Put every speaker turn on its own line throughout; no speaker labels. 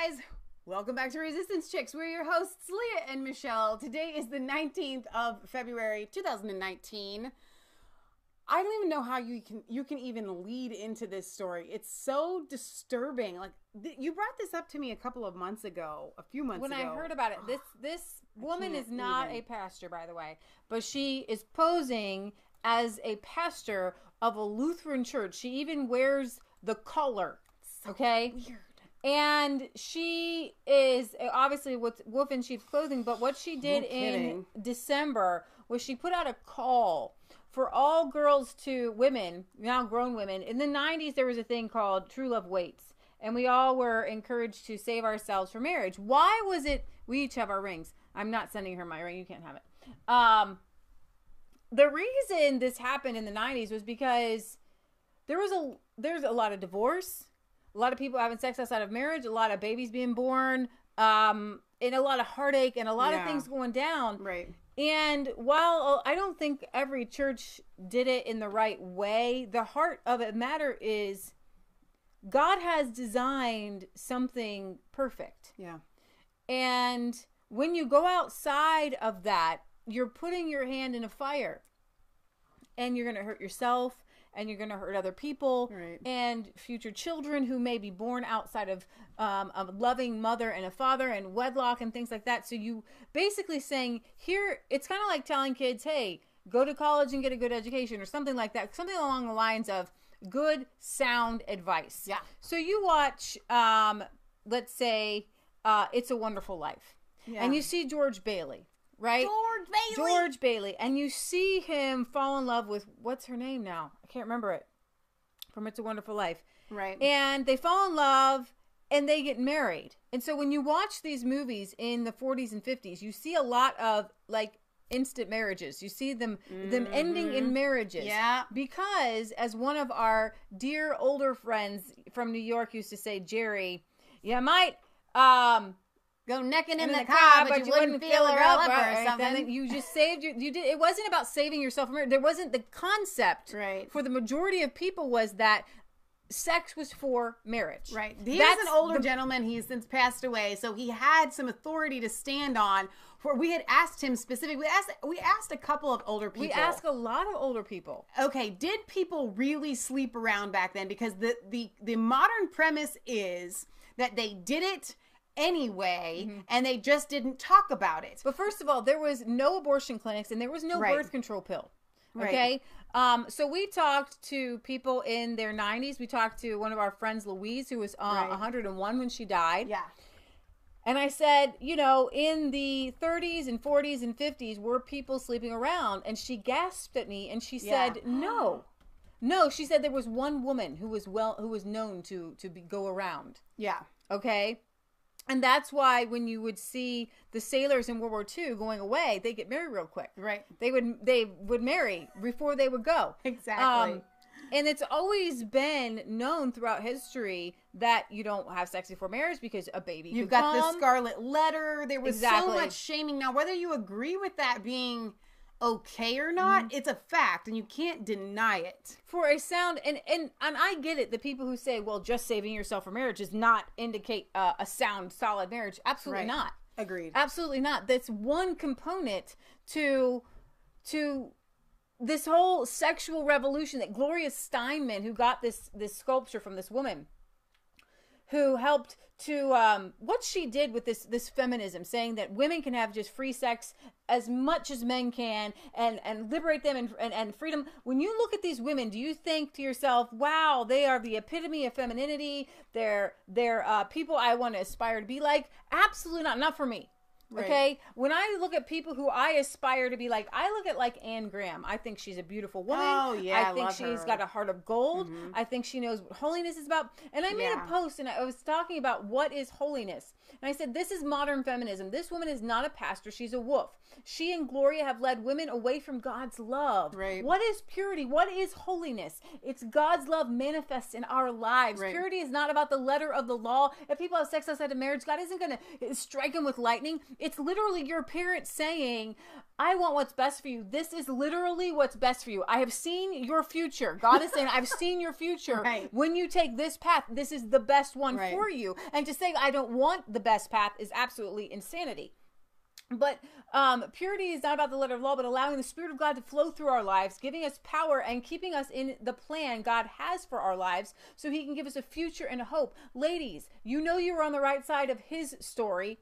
guys, welcome back to Resistance Chicks. We're your hosts, Leah and Michelle. Today is the 19th of February, 2019. I don't even know how you can even lead into this story. It's so disturbing. Like, you brought this up to me a few months ago.
When I heard about it, this woman is not a pastor, by the way, but she is posing as a pastor of a Lutheran church. She even wears the collar.
So
okay?
Weird.
And she is obviously with wolf in sheep's clothing, but what she did in December was she put out a call for all women, now grown women. In the 90s, there was a thing called True Love Waits, and we all were encouraged to save ourselves for marriage. Why was it? We each have our rings. I'm not sending her my ring. You can't have it. The reason this happened in the 90s was because there's a lot of divorce, a lot of people having sex outside of marriage, a lot of babies being born, and a lot of heartache and a lot of things going down.
Right.
And while I don't think every church did it in the right way, the heart of the matter is God has designed something perfect.
Yeah.
And when you go outside of that, you're putting your hand in a fire. And you're going to hurt yourself, and you're going to hurt other people, and future children who may be born outside of a loving mother and a father and wedlock and things like that. So you basically saying here, it's kind of like telling kids, hey, go to college and get a good education or something like that. Something along the lines of good, sound advice.
Yeah.
So you watch, let's say, It's a Wonderful Life. Yeah. And you see George Bailey. Right? George Bailey. And you see him fall in love with, what's her name now? I can't remember it. From It's a Wonderful Life.
Right.
And they fall in love and they get married. And so when you watch these movies in the 40s and 50s, you see a lot of like instant marriages. You see them ending in marriages.
Yeah.
Because as one of our dear older friends from New York used to say, Jerry, you might
go necking in the car, but you wouldn't feel her up or something.
You just saved you did. It wasn't about saving yourself from marriage. There wasn't the concept for the majority of people was that sex was for marriage.
Right. He's an older gentleman. He's since passed away, so he had some authority to stand on. Where we had asked him specifically, we asked a couple of older people.
We asked a lot of older people.
Okay, did people really sleep around back then? Because the modern premise is that they did it anyway, and they just didn't talk about it.
But first of all, there was no abortion clinics and there was no birth control pill. Okay? So we talked to people in their 90s. We talked to one of our friends, Louise, who was 101 when she died.
Yeah.
And I said, in the 30s and 40s and 50s, were people sleeping around? And she gasped at me and she said, no. No, she said there was one woman who was known to go around.
Yeah.
Okay? And that's why when you would see the sailors in World War II going away, they get married real quick.
Right.
They would marry before they would go.
Exactly.
And it's always been known throughout history that you don't have sex before marriage because a baby
You've got the scarlet letter. There was so much shaming. Now, whether you agree with that being okay or not, it's a fact, and you can't deny it.
For a sound, and I get it, the people who say, well, just saving yourself for marriage does not indicate a sound, solid marriage. Absolutely not.
Agreed.
Absolutely not. That's one component to this whole sexual revolution that Gloria Steinem, who got this sculpture from this woman, who helped to what she did with this feminism, saying that women can have just free sex as much as men can and liberate them and freedom. When you look at these women, do you think to yourself, wow, they are the epitome of femininity, they're people I want to aspire to be like? Absolutely not for me. Okay, when I look at people who I aspire to be like, I look at like Anne Graham. I think she's a beautiful woman.
Oh yeah,
I think she's got a heart of gold. I think she knows what holiness is about. And I made a post and I was talking about what is holiness. And I said, this is modern feminism. This woman is not a pastor. She's a wolf. She and Gloria have led women away from God's love.
Right.
What is purity? What is holiness? It's God's love manifest in our lives.
Right.
Purity is not about the letter of the law. If people have sex outside of marriage, God isn't going to strike them with lightning. It's literally your parents saying, I want what's best for you. This is literally what's best for you. I have seen your future. God is saying, I've seen your future.
Right.
When you take this path, this is the best one for you. And to say I don't want the best path is absolutely insanity. But purity is not about the letter of law, but allowing the Spirit of God to flow through our lives, giving us power and keeping us in the plan God has for our lives so he can give us a future and a hope. Ladies, you know you were on the right side of his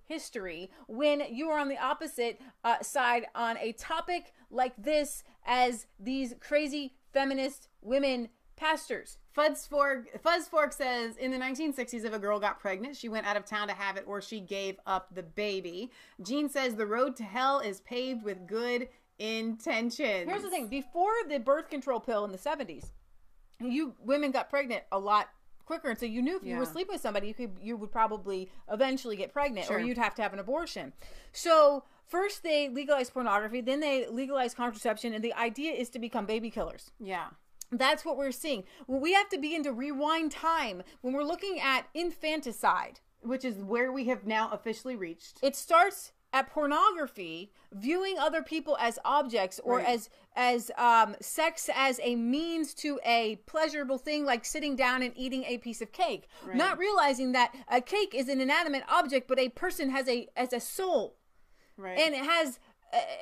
history, when you are on the opposite side on a topic like this as these crazy feminist women pastors.
Fuzzfork says, in the 1960s, if a girl got pregnant, she went out of town to have it or she gave up the baby. Jean says, the road to hell is paved with good intentions.
Here's the thing. Before the birth control pill in the 70s, women got pregnant a lot quicker. And so you knew if you were sleeping with somebody, you would probably eventually get pregnant or you'd have to have an abortion. So first they legalized pornography, then they legalized contraception, and the idea is to become baby killers.
Yeah.
That's what we're seeing. Well, we have to begin to rewind time when we're looking at infanticide,
which is where we have now officially reached.
It starts at pornography, viewing other people as objects or as sex as a means to a pleasurable thing, like sitting down and eating a piece of cake, not realizing that a cake is an inanimate object, but a person has a soul, and it has.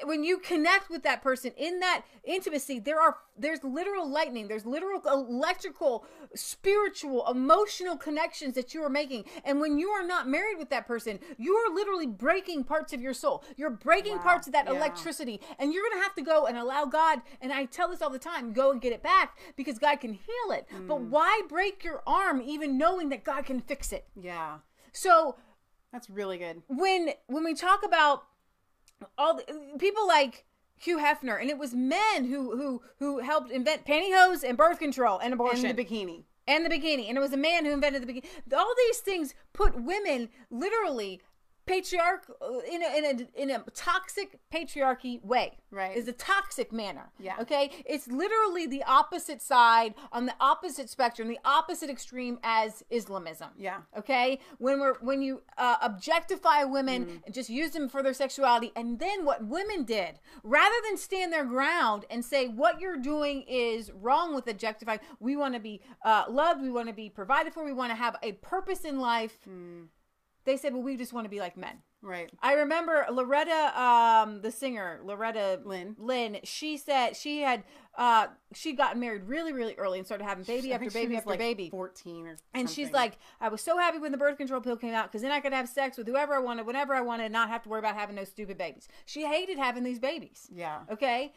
When you connect with that person in that intimacy, there's literal lightning, there's literal electrical, spiritual, emotional connections that you are making. And when you are not married with that person, you are literally breaking parts of your soul. You're breaking parts of that electricity, and you're going to have to go and allow God. And I tell this all the time, go and get it back because God can heal it. But why break your arm even knowing that God can fix it?
Yeah.
So
that's really good.
When we talk about all the, people like Hugh Hefner, and it was men who helped invent pantyhose and birth control and abortion
and the bikini,
and it was a man who invented the bikini. All these things put women literally in a toxic patriarchy way.
Right.
Is a toxic manner.
Yeah.
Okay. It's literally the opposite side on the opposite spectrum, the opposite extreme as Islamism.
Yeah.
Okay. When you objectify women and just use them for their sexuality, and then what women did, rather than stand their ground and say what you're doing is wrong with objectifying, we want to be loved, we want to be provided for, we want to have a purpose in life. They said, well, we just want to be like men.
Right.
I remember Loretta, the singer, Loretta
Lynn,
she said she got married really, really early and started having baby after baby after baby.
14 or something.
And she's like, I was so happy when the birth control pill came out because then I could have sex with whoever I wanted, whenever I wanted, and not have to worry about having no stupid babies. She hated having these babies.
Yeah.
Okay?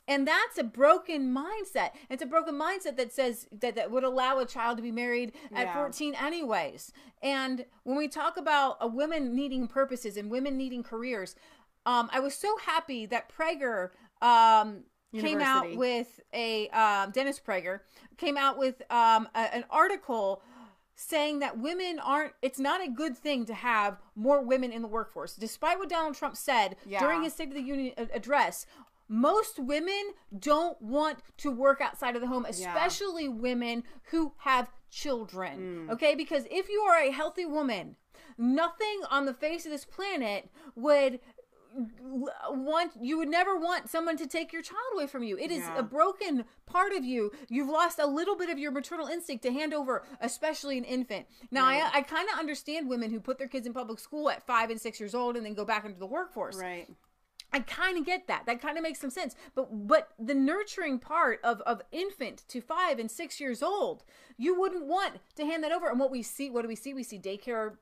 And that's a broken mindset. It's a broken mindset that says that would allow a child to be married at 14 anyways. And when we talk about a women needing purposes and women needing careers, I was so happy that Prager came out with Dennis Prager came out with an article saying that it's not a good thing to have more women in the workforce. Despite what Donald Trump said during his State of the Union address, most women don't want to work outside of the home, especially women who have children. Okay? Because if you are a healthy woman, nothing on the face of this planet would never want someone to take your child away from you. It is a broken part of you. You've lost a little bit of your maternal instinct to hand over, especially an infant. Now, I kind of understand women who put their kids in public school at 5 and 6 years old and then go back into the workforce.
Right.
I kind of get that. That kind of makes some sense. But the nurturing part of infant to 5 and 6 years old, you wouldn't want to hand that over. And what do we see? We see daycare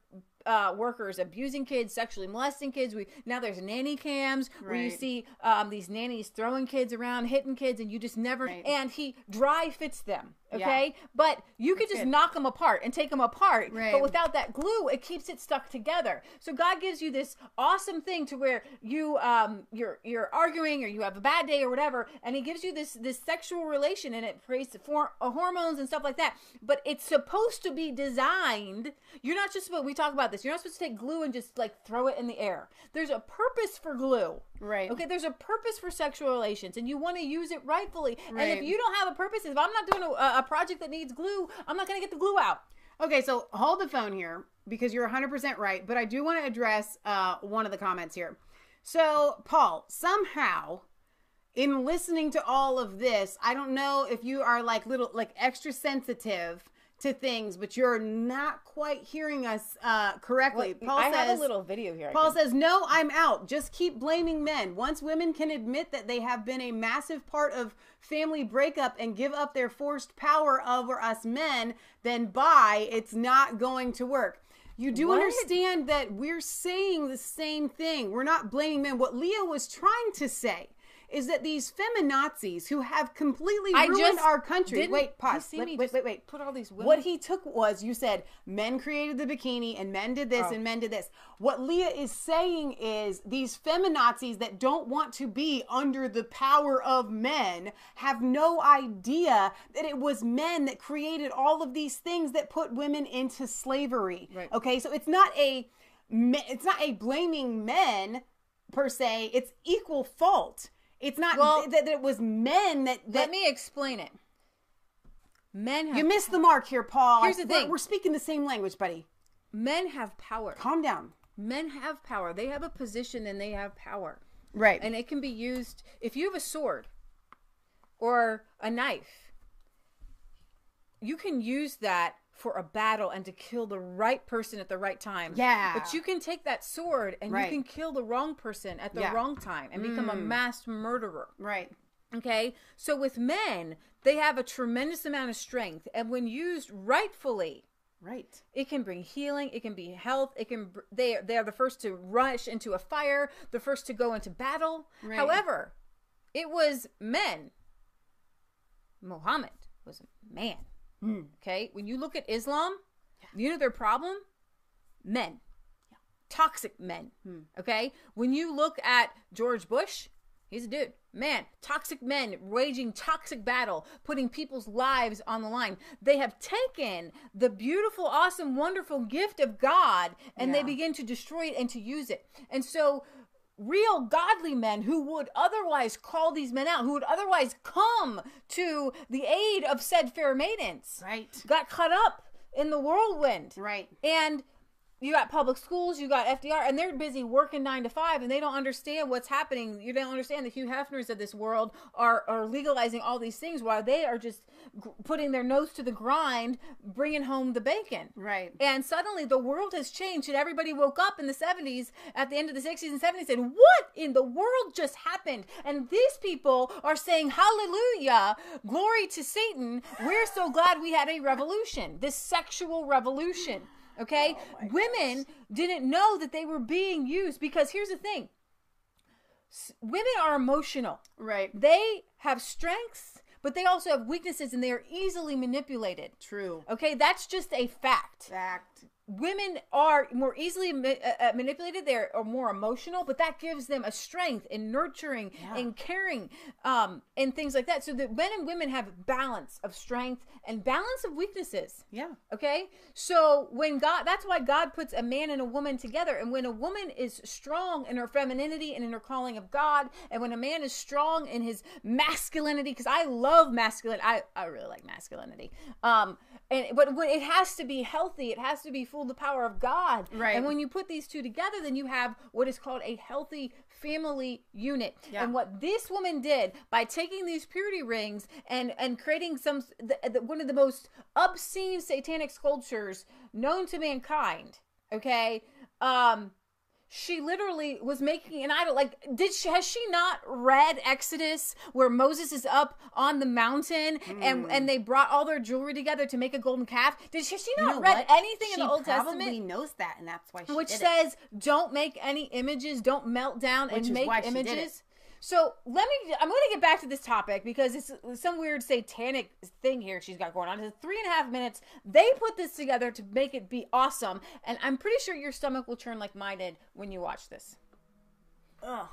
workers abusing kids, sexually molesting kids. Now there's nanny cams where you see these nannies throwing kids around, hitting kids, and you just never. And he dry fits them. Okay, but you could just knock them apart and take them apart. But without that glue, it keeps it stuck together. So God gives you this awesome thing to where you're arguing or you have a bad day or whatever, and He gives you this sexual relation, and it creates hormones and stuff like that. But it's supposed to be designed. You're not just we talk about this. You're not supposed to take glue and just like throw it in the air. There's a purpose for glue.
Right.
Okay. There's a purpose for sexual relations, and you want to use it rightfully. And if you don't have a purpose, if I'm not doing a project that needs glue, I'm not going to get the glue out.
Okay, so hold the phone here because you're 100% right, but I do want to address one of the comments here. So, Paul, somehow in listening to all of this, I don't know if you are like extra sensitive to things, but you're not quite hearing us correctly.
Well, I have a little video here.
Paul says, no, I'm out. Just keep blaming men. Once women can admit that they have been a massive part of family breakup and give up their forced power over us men, then bye, it's not going to work. You do understand that we're saying the same thing. We're not blaming men. What Leah was trying to say is that these feminazis who have completely ruined our country. Wait, pause. Wait.
Put all these women.
What he took was, you said, men created the bikini and men did this and men did this. What Leah is saying is these feminazis that don't want to be under the power of men have no idea that it was men that created all of these things that put women into slavery.
Right.
Okay, so it's not a blaming men per se. It's equal fault. It's not that it was men that...
Let me explain it. Men have...
You missed the mark here, Paul.
Here's the thing.
We're speaking the same language, buddy.
Men have power.
Calm down.
Men have power. They have a position and they have power.
Right.
And it can be used... If you have a sword or a knife, you can use that for a battle and to kill the right person at the right time.
Yeah.
But you can take that sword and you can kill the wrong person at the wrong time and become a mass murderer.
Right. Okay?
So with men, they have a tremendous amount of strength. And when used rightfully,
right,
it can bring healing. It can be health. It can. They are the first to rush into a fire, the first to go into battle. Right. However, it was men. Muhammad was a man. Okay, when you look at Islam, you know their problem? Men. Yeah. Toxic men. Okay, when you look at George Bush, he's a dude. Man, toxic men waging toxic battle, putting people's lives on the line. They have taken the beautiful, awesome, wonderful gift of God and they begin to destroy it and to use it. And so real godly men who would otherwise call these men out, who would otherwise come to the aid of said fair maidens, got caught up in the whirlwind. Right. And you got public schools, you got FDR, and they're busy working 9 to 5, and they don't understand what's happening. You don't understand the Hugh Hefners of this world are legalizing all these things while they are just putting their nose to the grind, bringing home the bacon. Right. And suddenly the world has changed, and everybody woke up in the 70s, at the end of the 60s and 70s, and what in the world just happened? And these people are saying, hallelujah, glory to Satan. We're so glad we had a revolution, this sexual revolution. Okay, women didn't know that they were being used because here's the thing. Women are emotional. Right. They have strengths, but they also have weaknesses and they are easily manipulated. True. Okay, that's just a fact. Women are more easily manipulated. They are more emotional, but that gives them a strength in nurturing and caring and things like that. So that men and women have balance of strength and balance of weaknesses. Yeah. Okay. So when God, that's why God puts a man and a woman together. And when a woman is strong in her femininity and in her calling of God, and when a man is strong in his masculinity, because I love masculine, I really like masculinity. But when it has to be healthy, it has to be full of the power of God. Right. And when you put these two together, then you have what is called a healthy family unit. Yeah. And what this woman did by taking these purity rings and creating one of the most obscene satanic sculptures known to mankind. Okay. She literally was making an idol. Like, has she not read Exodus where Moses is up on the mountain and they brought all their jewelry together to make a golden calf? Has she not read anything in the Old Testament? She probably knows that, and that's why she did it. Which says, don't make any images, don't melt down and make images. So I'm going to get back to this topic because it's some weird satanic thing here she's got going on. It's 3.5 minutes. They put this together to make it be awesome. And I'm pretty sure your stomach will turn like mine did when you watch this.
Ugh.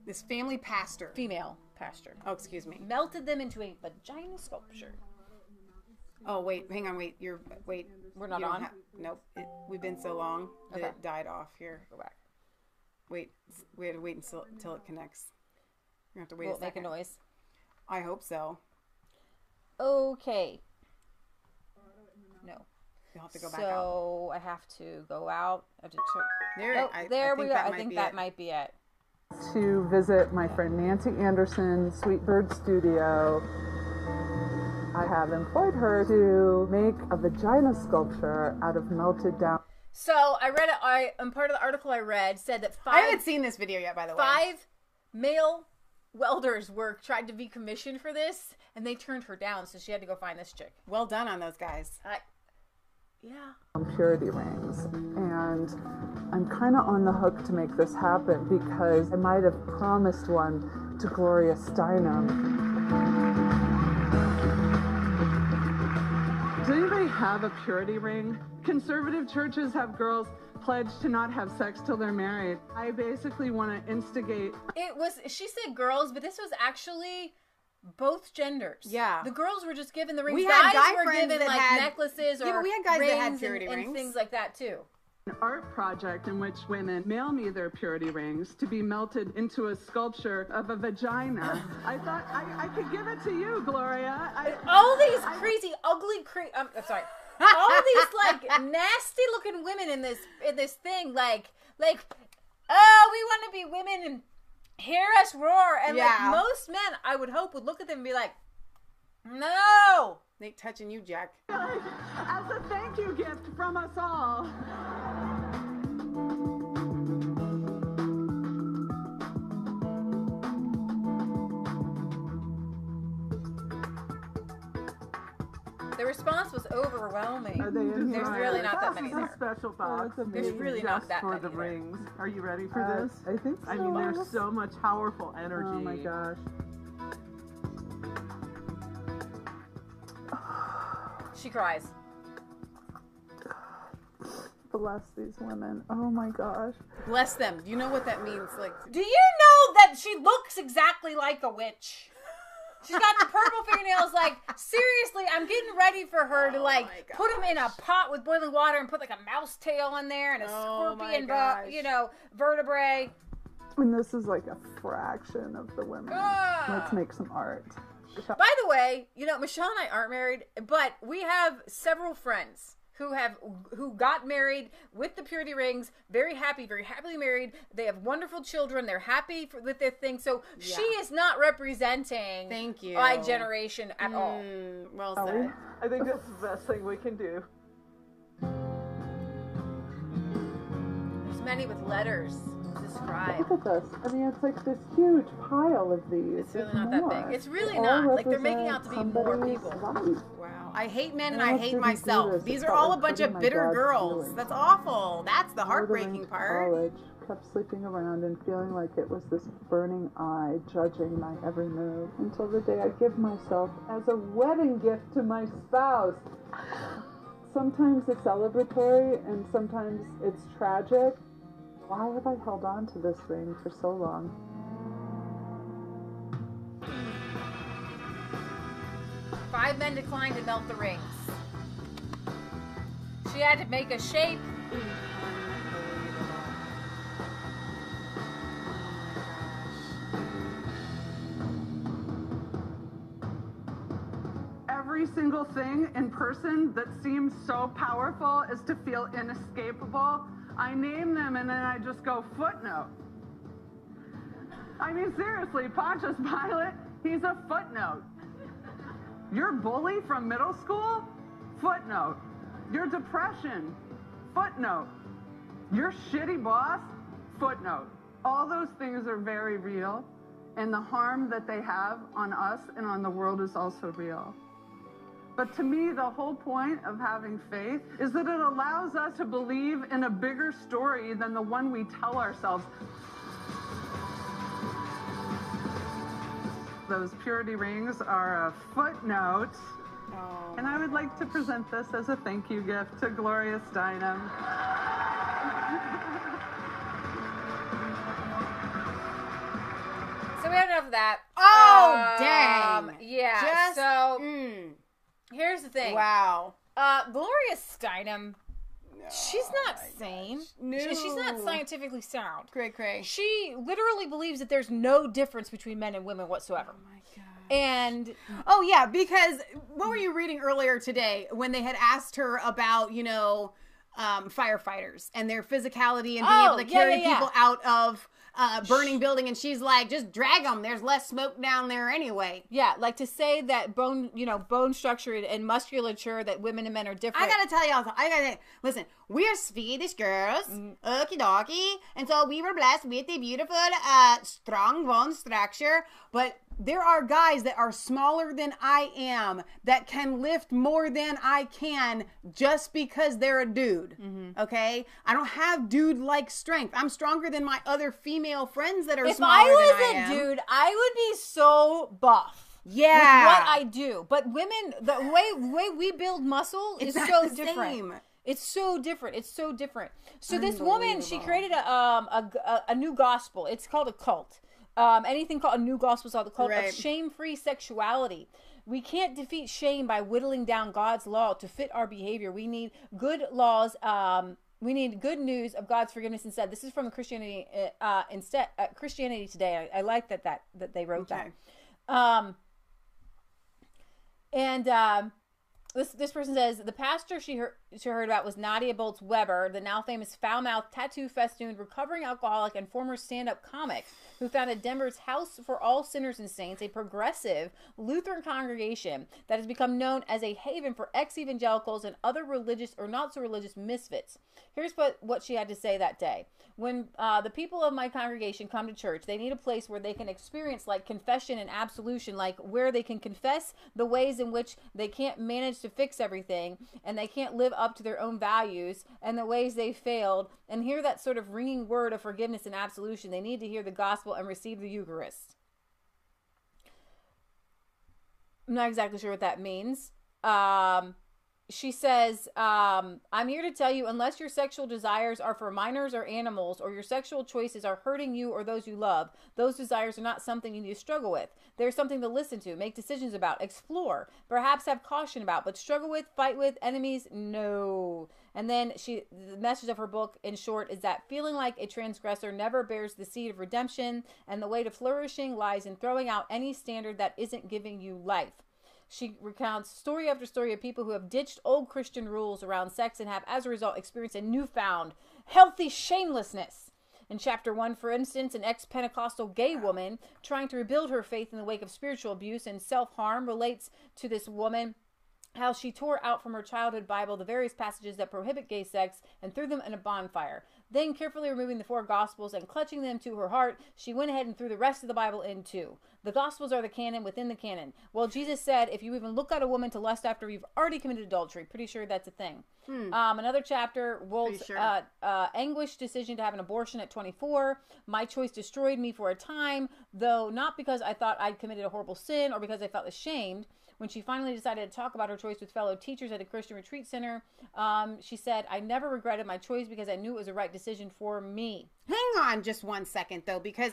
This family pastor.
Female pastor.
Oh, excuse me.
Melted them into a vagina sculpture.
Oh, wait. Hang on. Wait.
We're not on?
Nope. We've been so long that it died off. Here. Go back. Wait, we had to wait until it connects. We have to wait.
Will it make a noise?
I hope so.
Okay. No.
You'll have to go back out.
So I have to go out. I have to
There
we go. I think that might be it.
To visit my friend Nancy Anderson's Sweet Bird studio. I have employed her to make a vagina sculpture out of melted down.
So I read it. Part of the article I read said that
I haven't seen this video yet, by the way.
5 male welders tried to be commissioned for this, and they turned her down, so she had to go find this chick.
Well done on those guys.
Yeah.
Purity rings, and I'm kind of on the hook to make this happen because I might have promised one to Gloria Steinem. Does anybody have a purity ring? Conservative churches have girls pledge to not have sex till they're married. I basically want to instigate.
She said girls, but this was actually both genders.
Yeah.
The girls were just given the rings.
We had guy
were
friends
given
that
like
had
necklaces or
but we had guys
rings
that had purity
and
rings.
things like that too.
An art project in which women mail me their purity rings to be melted into a sculpture of a vagina. I thought I could give it to you, Gloria.
All these crazy, ugly, I'm sorry. All these like nasty looking women in this thing, like, oh, we want to be women and hear us roar. And like most men, I would hope, would look at them and be like, no.
They touching you, Jack.
As a thank you gift from us all.
The response was overwhelming.
Are they in
There's
here?
really not that many there.
Special box.
There's really not that
for
many
the
there.
rings. Are you ready for this?
I think so.
I mean, there's so much powerful energy.
Oh my gosh.
She cries.
Bless these women. Oh my gosh.
Bless them. Do you know what that means? Like,
Do you know that she looks exactly like a witch? She's got the purple fingernails. Like, seriously, I'm getting ready for her to like put them in a pot with boiling water and put like a mouse tail in there and a scorpion, vertebrae.
And this is like a fraction of the women. Let's make some art.
By the way, Michelle and I aren't married, but we have several friends who got married with the purity rings, very happily married. They have wonderful children. They're happy with their thing. So she is not representing my generation at all.
Well said.
I think that's the best thing we can do.
There's many with letters to describe.
Look at this. I mean, it's like this huge pile of these.
It's really not that big. It's really not. Like, they're making out to be more people.
Wow. I hate men and I hate myself. These are all a bunch of bitter girls. That's awful. That's the heartbreaking part.
College, kept sleeping around and feeling like it was this burning eye judging my every move until the day I give myself as a wedding gift to my spouse. Sometimes it's celebratory and sometimes it's tragic. Why have I held on to this ring for so long?
Five men declined to melt the rings. She had to make a shape.
Every single thing in person that seems so powerful is to feel inescapable. I name them and then I just go footnote. I mean, seriously, Pontius Pilate, he's a footnote. Your bully from middle school? Footnote. Your depression? Footnote. Your shitty boss? Footnote. All those things are very real, and the harm that they have on us and on the world is also real. But to me, the whole point of having faith is that it allows us to believe in a bigger story than the one we tell ourselves. Those purity rings are a footnote. And I would like to present this as a thank you gift to Gloria Steinem.
So we had enough of that.
Dang.
Yeah. Here's the thing.
Wow.
Gloria Steinem She's not sane.
No.
She's not scientifically sound.
Cray.
She literally believes that there's no difference between men and women whatsoever.
Oh my God.
And
oh yeah, because what were you reading earlier today when they had asked her about, firefighters and their physicality and being able to carry people out of burning building, and she's like, just drag them. There's less smoke down there anyway.
Yeah, like to say that bone structure and musculature, that women and men are different.
I gotta tell y'all, listen, we're Swedish girls, okie dokie, and so we were blessed with a beautiful, strong bone structure, but there are guys that are smaller than I am that can lift more than I can just because they're a dude. Okay? I don't have dude-like strength. I'm stronger than my other female friends that are smaller than I am.
If I was a dude, I would be so buff.
Yeah.
With what I do. But women, the way we build muscle is so different.
Same.
It's so different. It's so different. So this woman, she created a new gospel. It's called a cult. Anything called a new gospel is called the cult of shame-free sexuality. We can't defeat shame by whittling down God's law to fit our behavior. We need good laws. We need good news of God's forgiveness instead. This is from Christianity Christianity Today. I like that they wrote that. This person says the pastor she heard about was Nadia Bolz-Weber, the now famous foul-mouthed, tattoo-festooned, recovering alcoholic and former stand-up comic who founded Denver's House for All Sinners and Saints, a progressive Lutheran congregation that has become known as a haven for ex-evangelicals and other religious or not-so-religious misfits. Here's what she had to say that day. When the people of my congregation come to church, they need a place where they can experience like confession and absolution, like where they can confess the ways in which they can't manage to fix everything and they can't live up to their own values and the ways they failed, and hear that sort of ringing word of forgiveness and absolution. They need to hear the gospel and receive the Eucharist. I'm not exactly sure what that means. She says, I'm here to tell you, unless your sexual desires are for minors or animals, or your sexual choices are hurting you or those you love, those desires are not something you need to struggle with. They're something to listen to, make decisions about, explore, perhaps have caution about, but struggle with, fight with, enemies, no. And then the message of her book, in short, is that feeling like a transgressor never bears the seed of redemption, and the way to flourishing lies in throwing out any standard that isn't giving you life. She recounts story after story of people who have ditched old Christian rules around sex and have, as a result, experienced a newfound healthy shamelessness. In chapter 1, for instance, an ex-Pentecostal gay woman trying to rebuild her faith in the wake of spiritual abuse and self-harm relates to this woman how she tore out from her childhood Bible the various passages that prohibit gay sex and threw them in a bonfire. Then, carefully removing the 4 Gospels and clutching them to her heart, she went ahead and threw the rest of the Bible in too. The Gospels are the canon within the canon. Well, Jesus said, if you even look at a woman to lust after, you've already committed adultery. Pretty sure that's a thing. Another chapter, Wool's anguished decision to have an abortion at 24. My choice destroyed me for a time, though not because I thought I'd committed a horrible sin or because I felt ashamed. When she finally decided to talk about her choice with fellow teachers at a Christian retreat center, she said, I never regretted my choice because I knew it was the right decision for me.
Hang on just one second, though, because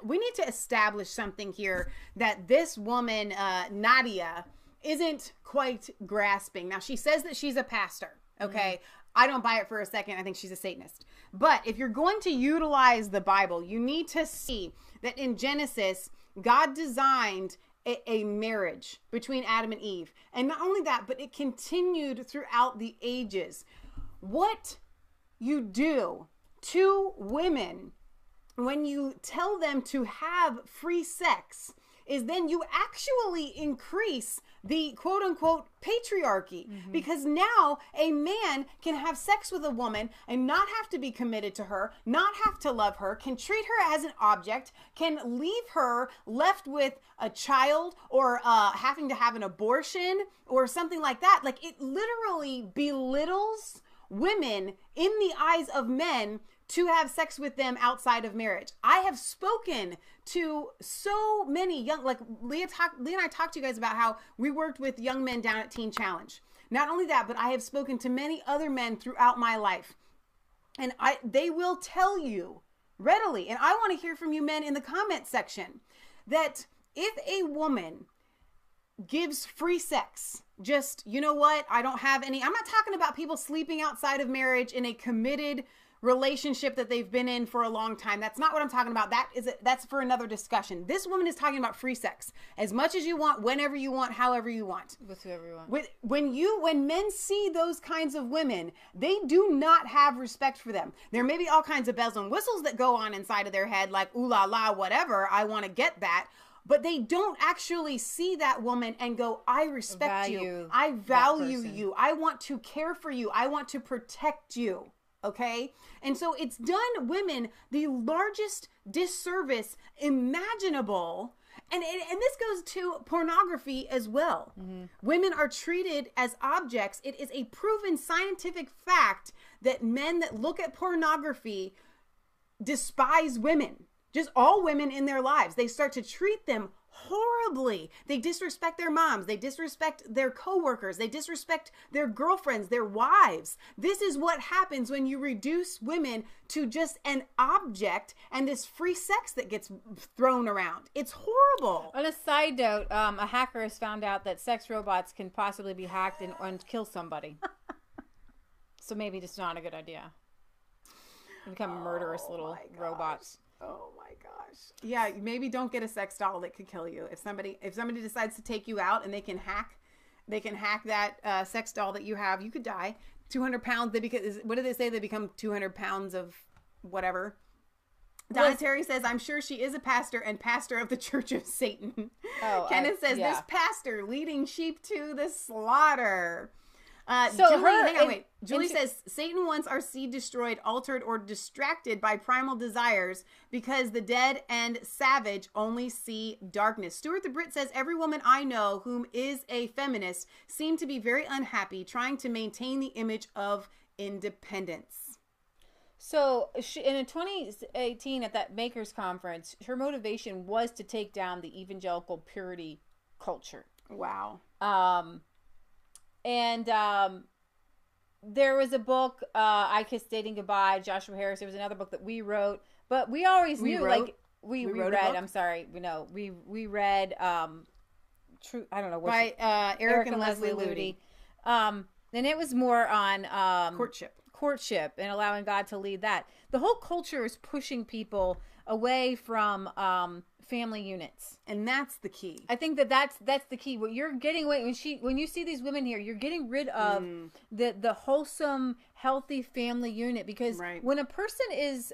we need to establish something here that this woman, Nadia, isn't quite grasping. Now, she says that she's a pastor, okay? I don't buy it for a second. I think she's a Satanist. But if you're going to utilize the Bible, you need to see that in Genesis, God designed a marriage between Adam and Eve. And not only that, but it continued throughout the ages. What you do to women when you tell them to have free sex is then you actually increase the quote-unquote patriarchy, because now a man can have sex with a woman and not have to be committed to her, not have to love her, can treat her as an object, can leave her left with a child or having to have an abortion or something like that. Like, it literally belittles women in the eyes of men to have sex with them outside of marriage. I have spoken to so many young, like Leah and I talked to you guys about how we worked with young men down at Teen Challenge. Not only that, but I have spoken to many other men throughout my life. And they will tell you readily, and I want to hear from you men in the comment section, that if a woman gives free sex just, you know what, I don't have any. I'm not talking about people sleeping outside of marriage in a committed relationship that they've been in for a long time. That's not what I'm talking about. That's for another discussion. This woman is talking about free sex. As much as you want, whenever you want, however you want.
With whoever you want.
When men see those kinds of women, they do not have respect for them. There may be all kinds of bells and whistles that go on inside of their head, like, ooh la la, whatever, I want to get that. But they don't actually see that woman and go, I respect you. I value you. I want to care for you. I want to protect you. Okay? And so it's done women the largest disservice imaginable. And this goes to pornography as well. Mm-hmm. Women are treated as objects. It is a proven scientific fact that men that look at pornography despise women. Just all women in their lives. They start to treat them horribly. They disrespect their moms. They disrespect their coworkers. They disrespect their girlfriends, their wives. This is what happens when you reduce women to just an object and this free sex that gets thrown around. It's horrible.
On a side note, a hacker has found out that sex robots can possibly be hacked and kill somebody. So maybe it's not a good idea. Become murderous little robots.
Oh my gosh. Yeah, maybe don't get a sex doll that could kill you. If somebody decides to take you out and they can hack that sex doll that you have, you could die. 200 pounds, what do they say? They become 200 pounds of whatever. Donna Terry says, I'm sure she is a pastor and pastor of the Church of Satan. Oh, Kenneth says, this pastor leading sheep to the slaughter. Julie says, Satan wants our seed destroyed, altered, or distracted by primal desires because the dead and savage only see darkness. Stuart the Brit says, every woman I know whom is a feminist seemed to be very unhappy trying to maintain the image of independence.
So in 2018 at that Makers Conference, her motivation was to take down the evangelical purity culture.
Wow.
And there was a book, I Kissed Dating Goodbye, Joshua Harris. There was another book that we wrote, but we always knew, we read. I'm sorry, we read. True, I don't know what
by Eric and Leslie Ludy.
And it was more on courtship and allowing God to lead that. The whole culture is pushing people away from family units,
and that's the key.
I think that's the key. What you're getting away when you see these women here, you're getting rid of the wholesome, healthy family unit, because when a person is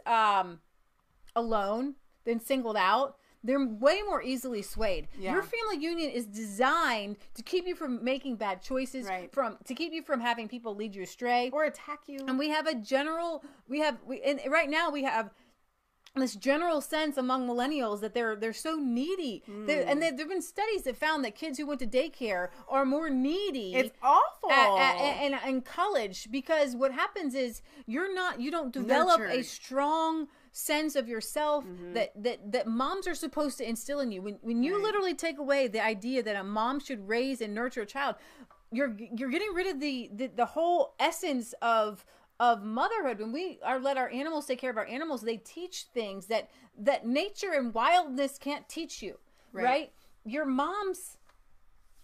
alone, then singled out, they're way more easily swayed. Yeah. Your family union is designed to keep you from making bad choices, to keep you from having people lead you astray
or attack you.
And we have right now we have this general sense among millennials that they're so needy. And there have been studies that found that kids who went to daycare are more needy.
It's awful.
In college, because what happens is you don't develop a strong sense of yourself that moms are supposed to instill in you. When you literally take away the idea that a mom should raise and nurture a child, you're getting rid of the whole essence of motherhood. When we let our animals take care of our animals, they teach things that nature and wildness can't teach you, right? Your moms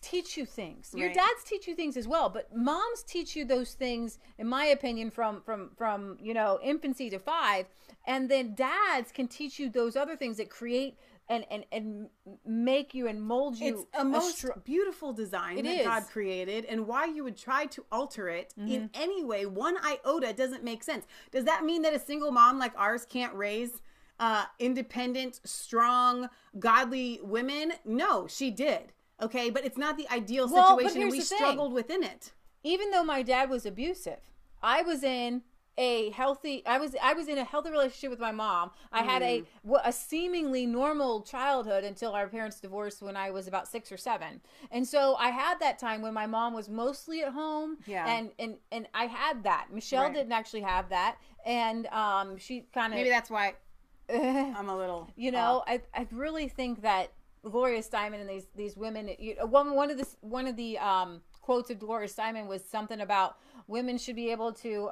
teach you things. Your dads teach you things as well, but moms teach you those things, in my opinion, from infancy to 5, and then dads can teach you those other things that create and make you and mold you.
It's a most beautiful design that God created, and why you would try to alter it in any way, one iota, doesn't make sense. Does that mean that a single mom like ours can't raise independent, strong, godly women? No, she did. Okay, but it's not the ideal situation, and we struggled within it.
Even though my dad was abusive, I was in a healthy relationship with my mom. I had a seemingly normal childhood until our parents divorced when I was about 6 or 7. And so I had that time when my mom was mostly at home. Yeah. And I had that. Michelle didn't actually have that. And she kind of,
maybe that's why I'm a little
I really think that Gloria Steinem and these women, one of the quotes of Gloria Steinem was something about women should be able to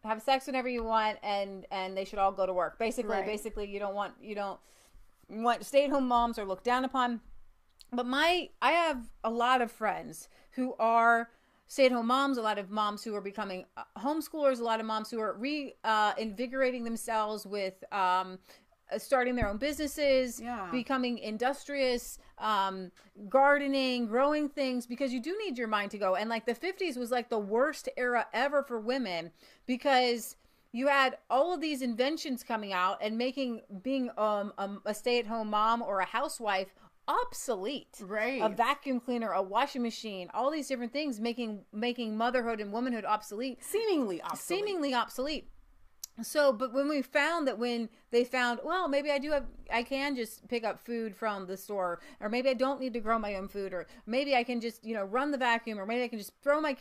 have sex whenever you want, and they should all go to work. Basically, you don't want stay-at-home moms are looked down upon. But I have a lot of friends who are stay-at-home moms, a lot of moms who are becoming homeschoolers, a lot of moms who are reinvigorating themselves with starting their own businesses, becoming industrious, gardening, growing things, because you do need your mind to go. And like the 50s was like the worst era ever for women, because you had all of these inventions coming out and being a stay-at-home mom or a housewife obsolete.
Right.
A vacuum cleaner, a washing machine, all these different things making motherhood and womanhood obsolete.
Seemingly obsolete.
So, but when they found, well, maybe I can just pick up food from the store, or maybe I don't need to grow my own food, or maybe I can just, run the vacuum, or maybe I can just throw my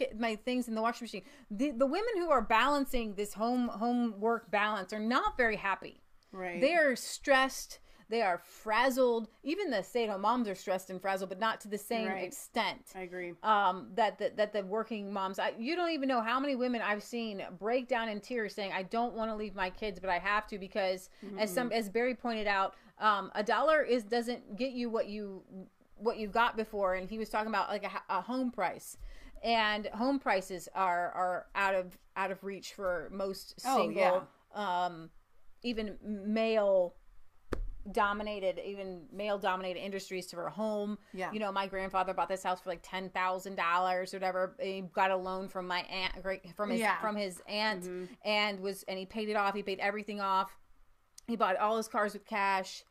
things in the washing machine. The women who are balancing this home work balance are not very happy.
Right.
They are stressed. They are frazzled. Even the stay-at-home moms are stressed and frazzled, but not to the same extent.
I agree.
That the working moms, you don't even know how many women I've seen break down in tears saying, I don't want to leave my kids, but I have to, because as Barry pointed out, $1 doesn't get you what you got before. And he was talking about like a home price, and home prices are out of reach for most single, even male dominated industries for a home. My grandfather bought this house for like $10,000 or whatever. He got a loan from my aunt, from his aunt, and he paid it off. He paid everything off. He bought all his cars with cash,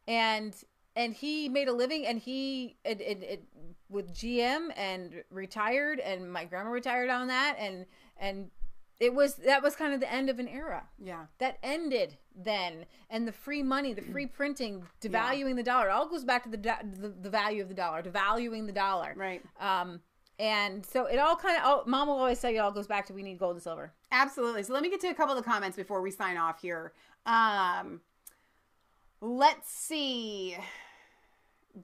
and he made a living, and he with GM and retired, and my grandma retired on that, and that was kind of the end of an era. Yeah. That ended then. And the free money, the free printing, devaluing the dollar. It all goes back to the value of the dollar, devaluing the dollar. Right. And so it all kind of, Mom will always say it all goes back to we need gold and silver.
Absolutely. So let me get to a couple of the comments before we sign off here. Let's see.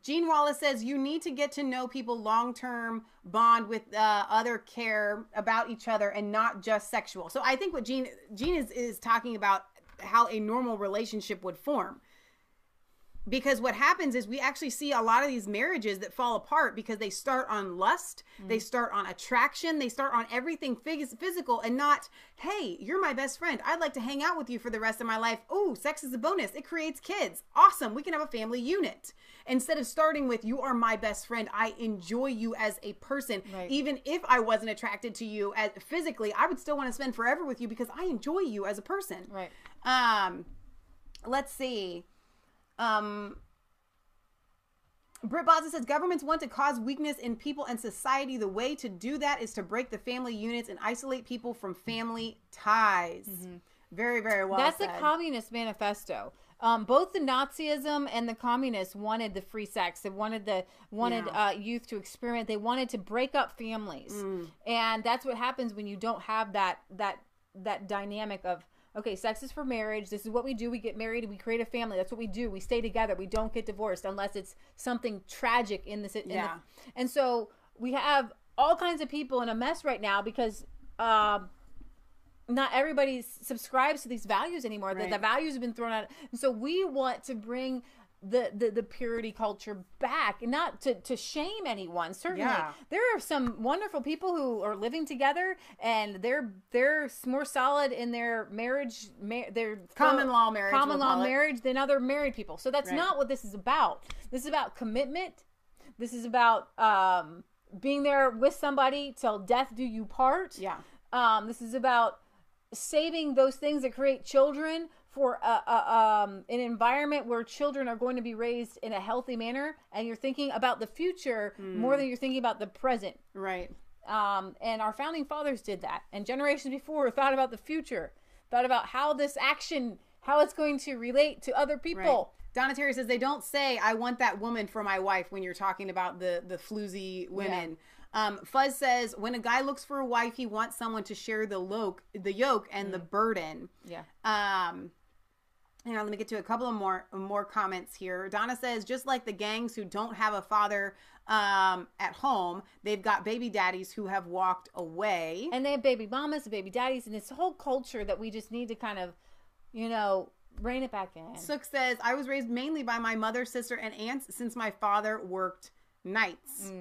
Gene Wallace says, you need to get to know people long-term, bond with other care about each other, and not just sexual. So I think what Gene is talking about, how a normal relationship would form. Because what happens is we actually see a lot of these marriages that fall apart because they start on lust, they start on attraction, they start on everything physical, and not, hey, you're my best friend. I'd like to hang out with you for the rest of my life. Oh, sex is a bonus. It creates kids. Awesome. We can have a family unit. Instead of starting with, you are my best friend. I enjoy you as a person. Right. Even if I wasn't attracted to you physically, I would still want to spend forever with you because I enjoy you as a person. Right. Let's see. Britt Bozza says, governments want to cause weakness in people and society. The way to do that is to break the family units and isolate people from family ties. Mm-hmm. Very, very well
That's
said.
The Communist Manifesto. Both the Nazism and the communists wanted the free sex. They wanted youth to experiment. They wanted to break up families. And that's what happens when you don't have that dynamic of, okay, sex is for marriage. This is what we do. We get married and we create a family. That's what we do. We stay together. We don't get divorced unless it's something tragic in this. And so we have all kinds of people in a mess right now because not everybody subscribes to these values anymore. Right. The values have been thrown out. And so we want to bring the purity culture back, and not to shame anyone. Certainly, there are some wonderful people who are living together, and they're more solid in their marriage, their
common law
marriage than other married people. So that's not what this is about. This is about commitment. This is about being there with somebody till death do you part. This is about saving those things that create children for an environment where children are going to be raised in a healthy manner, and you're thinking about the future more than you're thinking about the present. Right. And our founding fathers did that, and generations before thought about the future, thought about how this action, how it's going to relate to other people.
Right. Donna Terry says, they don't say, I want that woman for my wife when you're talking about the floozy women. Fuzz says, when a guy looks for a wife, he wants someone to share the yoke and the burden. Let me get to a couple of more comments here. Donna says, just like the gangs who don't have a father at home, they've got baby daddies who have walked away.
And they have baby mamas and baby daddies, and it's a whole culture that we just need to kind of, rein it back in.
Sook says, I was raised mainly by my mother, sister, and aunts since my father worked nights.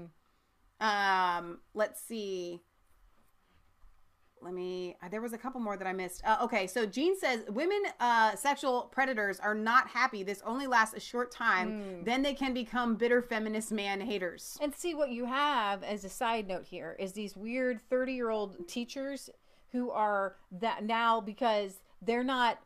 Let's see. There was a couple more that I missed. Okay, so Jean says women sexual predators are not happy. This only lasts a short time. Then they can become bitter feminist man haters.
And see, what you have as a side note here is these weird 30-year-old teachers who are that now because they're not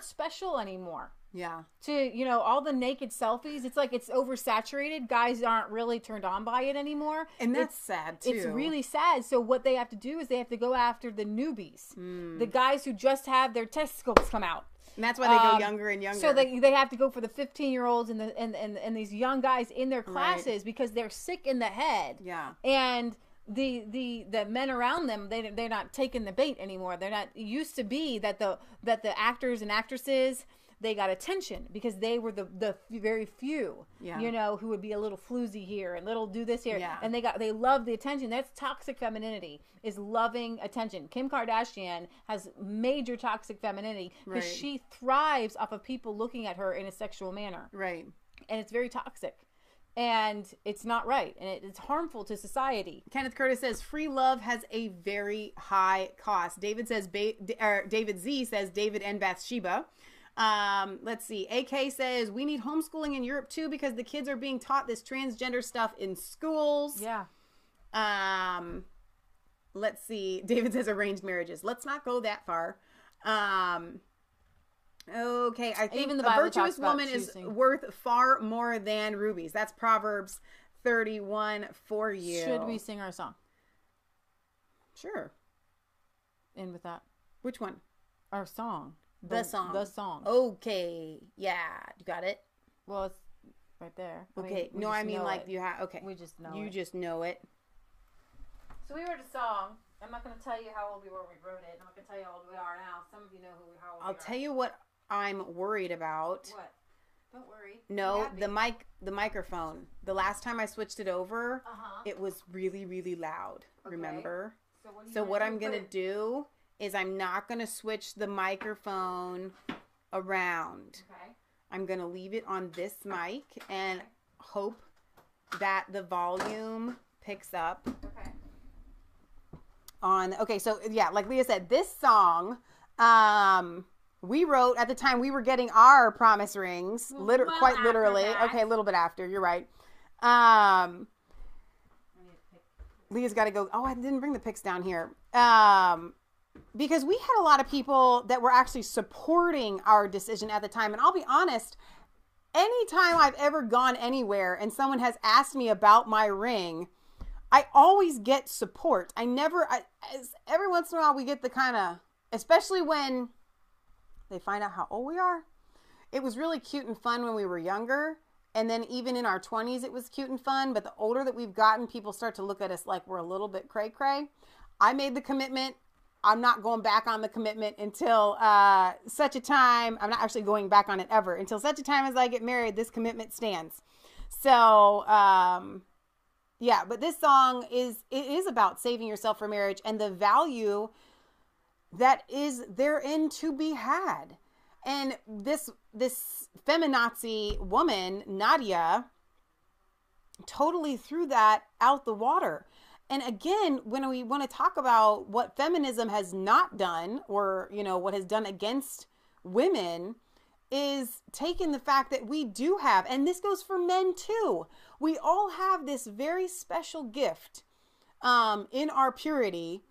special anymore.
Yeah.
To, all the naked selfies, it's like it's oversaturated. Guys aren't really turned on by it anymore.
And that's sad, too.
It's really sad. So what they have to do is they have to go after the newbies. The guys who just have their testicles come out.
And that's why they go younger and younger.
So they have to go for the 15-year-olds and these young guys in their classes because they're sick in the head.
Yeah.
And the men around them, they're not taking the bait anymore. They're not. It used to be that the actors and actresses, they got attention because they were the very few, who would be a little floozy here and little do this here, and they love the attention. That's toxic femininity, is loving attention. Kim Kardashian has major toxic femininity because she thrives off of people looking at her in a sexual manner,
right? And
it's very toxic. And it's not right. And it's harmful to society.
Kenneth Curtis says, free love has a very high cost. David Z says, David and Bathsheba. Let's see. AK says, we need homeschooling in Europe too because the kids are being taught this transgender stuff in schools.
Yeah.
Let's see. David says arranged marriages. Let's not go that far. Okay, I think
even the
a
Bible
virtuous woman
choosing.
is worth far more than rubies. That's Proverbs 31 for you.
Should we sing our song?
Sure.
In with that.
Which one?
Our song.
The song.
The song.
Okay. Yeah. You got it?
Well, it's right there.
Okay. I mean like you have. Okay.
We just know
You just know it.
So we wrote a song. I'm not going to tell you how old we were when we wrote it. I'm not going to tell you how old we are now. Some of you know how old we are.
I'll tell you what I'm worried about.
What? Don't worry.
No, the microphone. The last time I switched it over, it was really, really loud. Okay. Remember? So what I'm going to do is I'm not going to switch the microphone around. Okay. I'm going to leave it on this mic and hope that the volume picks up. Okay. So yeah, like Leah said, this song, we wrote at the time we were getting our promise rings, quite literally. Okay, a little bit after. You're right. Leah's got to go. Oh, I didn't bring the pics down here. Because we had a lot of people that were actually supporting our decision at the time. And I'll be honest, anytime I've ever gone anywhere and someone has asked me about my ring, I always get support. Every once in a while we get the kind of, especially when they find out how old we are. It was really cute and fun when we were younger. And then even in our 20s, it was cute and fun. But the older that we've gotten, people start to look at us like we're a little bit cray-cray. I made the commitment. I'm not going back on the commitment until such a time. I'm not actually going back on it ever. Until such a time as I get married, this commitment stands. So, yeah, but this song is about saving yourself for marriage and the value that is therein to be had. And this feminazi woman, Nadia, totally threw that out the water. And again, when we want to talk about what feminism has not done, or, what has done against women, is taking the fact that we do have, and this goes for men too, we all have this very special gift in our purity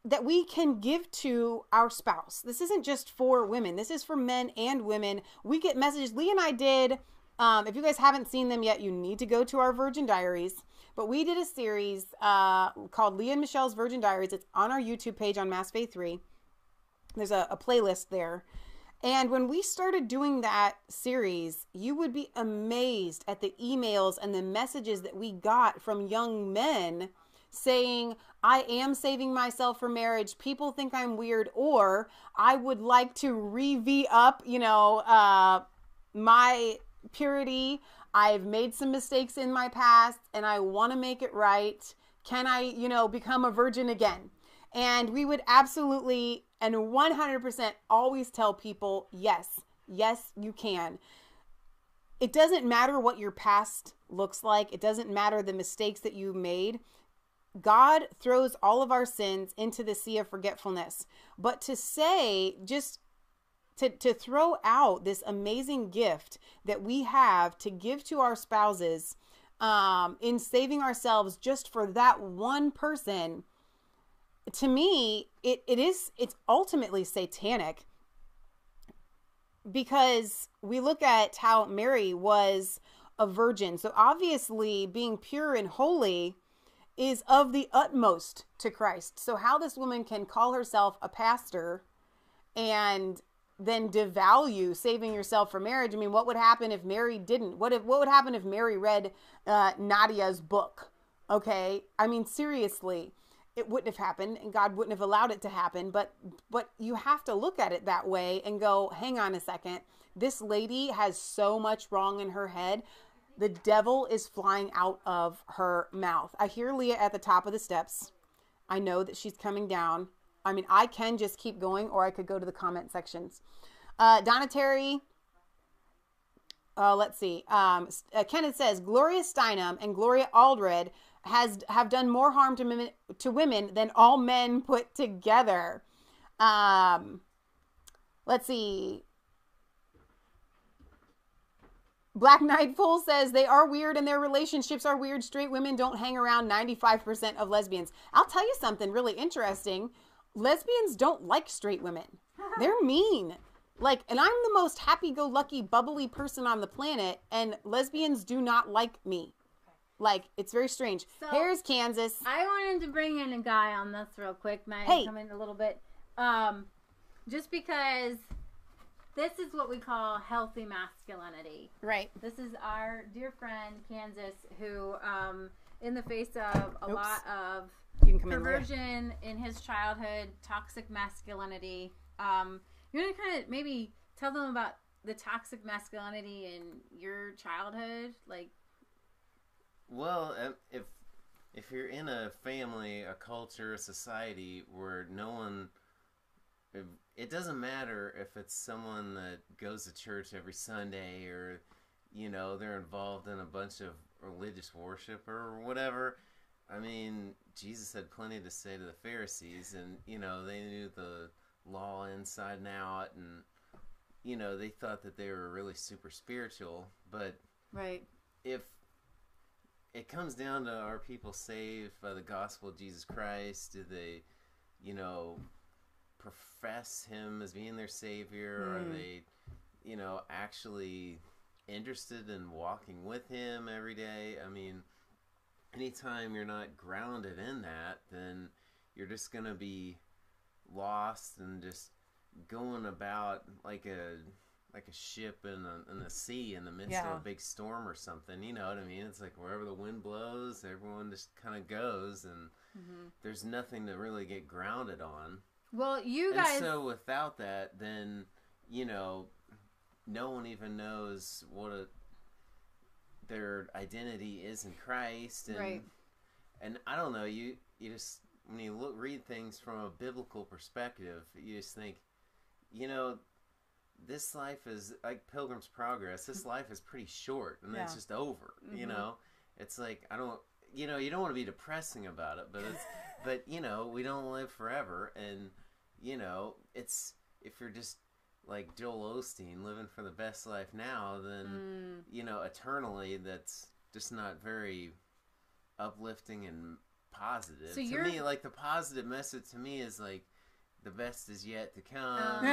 that we can give to our spouse. This isn't just for women. This is for men and women. We get messages. Lee and I did, if you guys haven't seen them yet, you need to go to our Virgin Diaries. But we did a series called Leah and Michelle's Virgin Diaries. It's on our YouTube page on Mass Faith 3. There's a playlist there. And when we started doing that series, you would be amazed at the emails and the messages that we got from young men saying, I am saving myself for marriage. People think I'm weird, or I would like to re-V up, my purity. I've made some mistakes in my past and I want to make it right. Can I, become a virgin again? And we would absolutely and 100% always tell people, yes, you can. it doesn't matter what your past looks like. It doesn't matter the mistakes that you made. God throws all of our sins into the sea of forgetfulness. But to say, just to throw out this amazing gift that we have to give to our spouses, in saving ourselves just for that one person, to me, it's ultimately satanic, because we look at how Mary was a virgin. So obviously being pure and holy is of the utmost to Christ. So how this woman can call herself a pastor and then devalue saving yourself for marriage. I mean, what would happen if Mary didn't? What would happen if Mary read Nadia's book? Okay. I mean, seriously, it wouldn't have happened, and God wouldn't have allowed it to happen. But you have to look at it that way and go, hang on a second. This lady has so much wrong in her head. The devil is flying out of her mouth. I hear Leah at the top of the steps. I know that she's coming down. I mean, I can just keep going, or I could go to the comment sections. Donna Terry, let's see. Kenneth says, Gloria Steinem and Gloria Aldred have done more harm to women than all men put together. Let's see. Black Nightful says, they are weird and their relationships are weird. Straight women don't hang around 95% of lesbians. I'll tell you something really interesting. Lesbians don't like straight women. They're mean. Like, and I'm the most happy-go-lucky, bubbly person on the planet, and lesbians do not like me. Like, it's very strange.
So,
here's Kansas.
I wanted to bring in a guy on this real quick. Maia, come in a little bit. Just because this is what we call healthy masculinity.
Right.
This is our dear friend, Kansas, who, in the face of a lot of perversion in his childhood, toxic masculinity, you want to kind of maybe tell them about the toxic masculinity in your childhood? Like,
well, if you're in a family, a culture, a society where no one, it doesn't matter if it's someone that goes to church every Sunday, or, you know, they're involved in a bunch of religious worship or whatever. I mean, Jesus had plenty to say to the Pharisees, and, you know, they knew the law inside and out, and, you know, they thought that they were really super spiritual. But
right,
if it comes down to, are people saved by the gospel of Jesus Christ? Do they, you know, profess him as being their savior? Are they, you know, actually interested in walking with him every day? I mean, anytime you're not grounded in that, then you're just going to be lost and just going about like a ship in the sea in the midst of a big storm or something. You know what I mean? It's like wherever the wind blows, everyone just kind of goes, and there's nothing to really get grounded on.
Well, you guys...
And so without that, then, you know, no one even knows what their identity is in Christ. And, and I don't know, you just, when you read things from a biblical perspective, you just think, you know, this life is like Pilgrim's Progress. This life is pretty short, and then it's just over. You know, it's like, I don't, you know, you don't want to be depressing about it, but it's, but, you know, we don't live forever. And, you know, it's, if you're just like Joel Osteen living for the best life now, then, you know, eternally, that's just not very uplifting and positive. So to me, like, the positive message to me is like, the best is yet to come.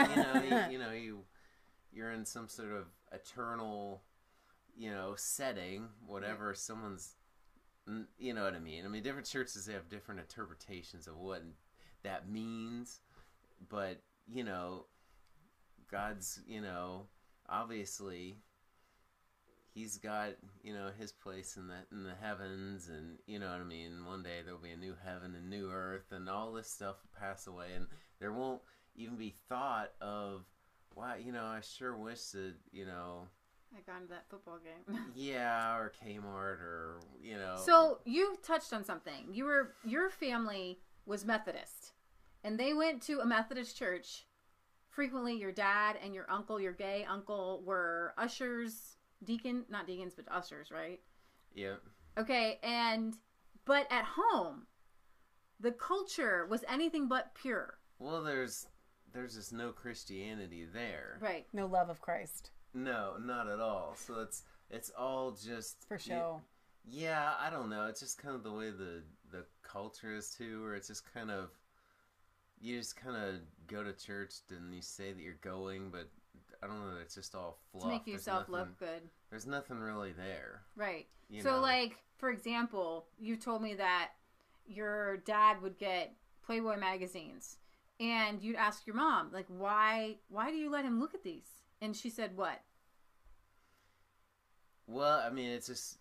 You're in some sort of eternal, you know, setting, whatever someone's, you know what I mean? I mean, different churches have different interpretations of what that means, but, you know, God's, you know, obviously he's got, you know, his place in the heavens, and, you know what I mean? One day there'll be a new heaven and new earth, and all this stuff will pass away, and there won't even be thought of, wow, you know, I sure wish that, you know,
I gone to that football game.
Yeah, or Kmart, or, you know.
So you touched on something. Your family was Methodist, and they went to a Methodist church. Frequently, your dad and your uncle, your gay uncle, were ushers not deacons, but ushers, right?
Yeah.
Okay, but at home, the culture was anything but pure.
Well, there's just no Christianity there.
Right.
No love of Christ.
No, not at all. So it's all just
For show.
Yeah, I don't know. It's just kind of the way the culture is too, where it's just kind of, you just kind of go to church and you say that you're going, but I don't know. It's just all fluff.
To make yourself look good.
There's nothing really there.
Right.
You
so,
know.
like, for example, you told me that your dad would get Playboy magazines, and you'd ask your mom, like, why do you let him look at these? And she said what?
Well, I mean, it's just,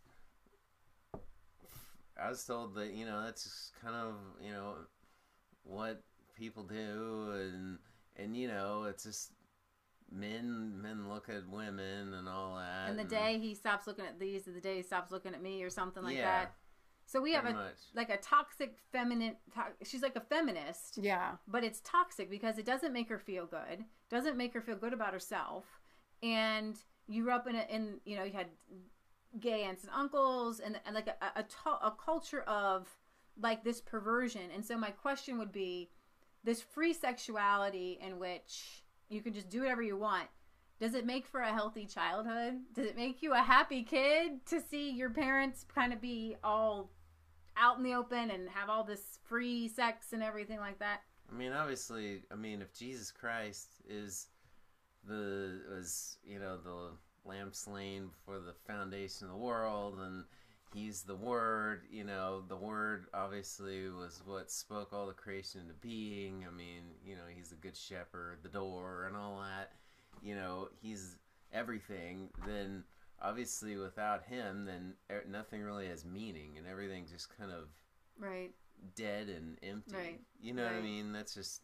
I was told that, that's just kind of, what people do, and it's just men look at women and all that.
And the day he stops looking at these is the day he stops looking at me, or something like
Yeah,
that. So we have a toxic feminine. She's like a feminist.
Yeah.
But it's toxic because it doesn't make her feel good. Doesn't make her feel good about herself. And you grew up you had gay aunts and uncles, and like a culture of like this perversion. And so my question would be, this free sexuality in which you can just do whatever you want, does it make for a healthy childhood? Does it make you a happy kid to see your parents kind of be all out in the open and have all this free sex and everything like that?
I mean, obviously, if Jesus Christ was the lamb slain before the foundation of the world, and he's the Word, the Word obviously was what spoke all the creation into being. I mean, he's the good shepherd, the door, and all that. He's everything. Then obviously without him, then nothing really has meaning, and everything just kind of
right,
dead and empty.
Right.
You know
right.
what I mean? That's just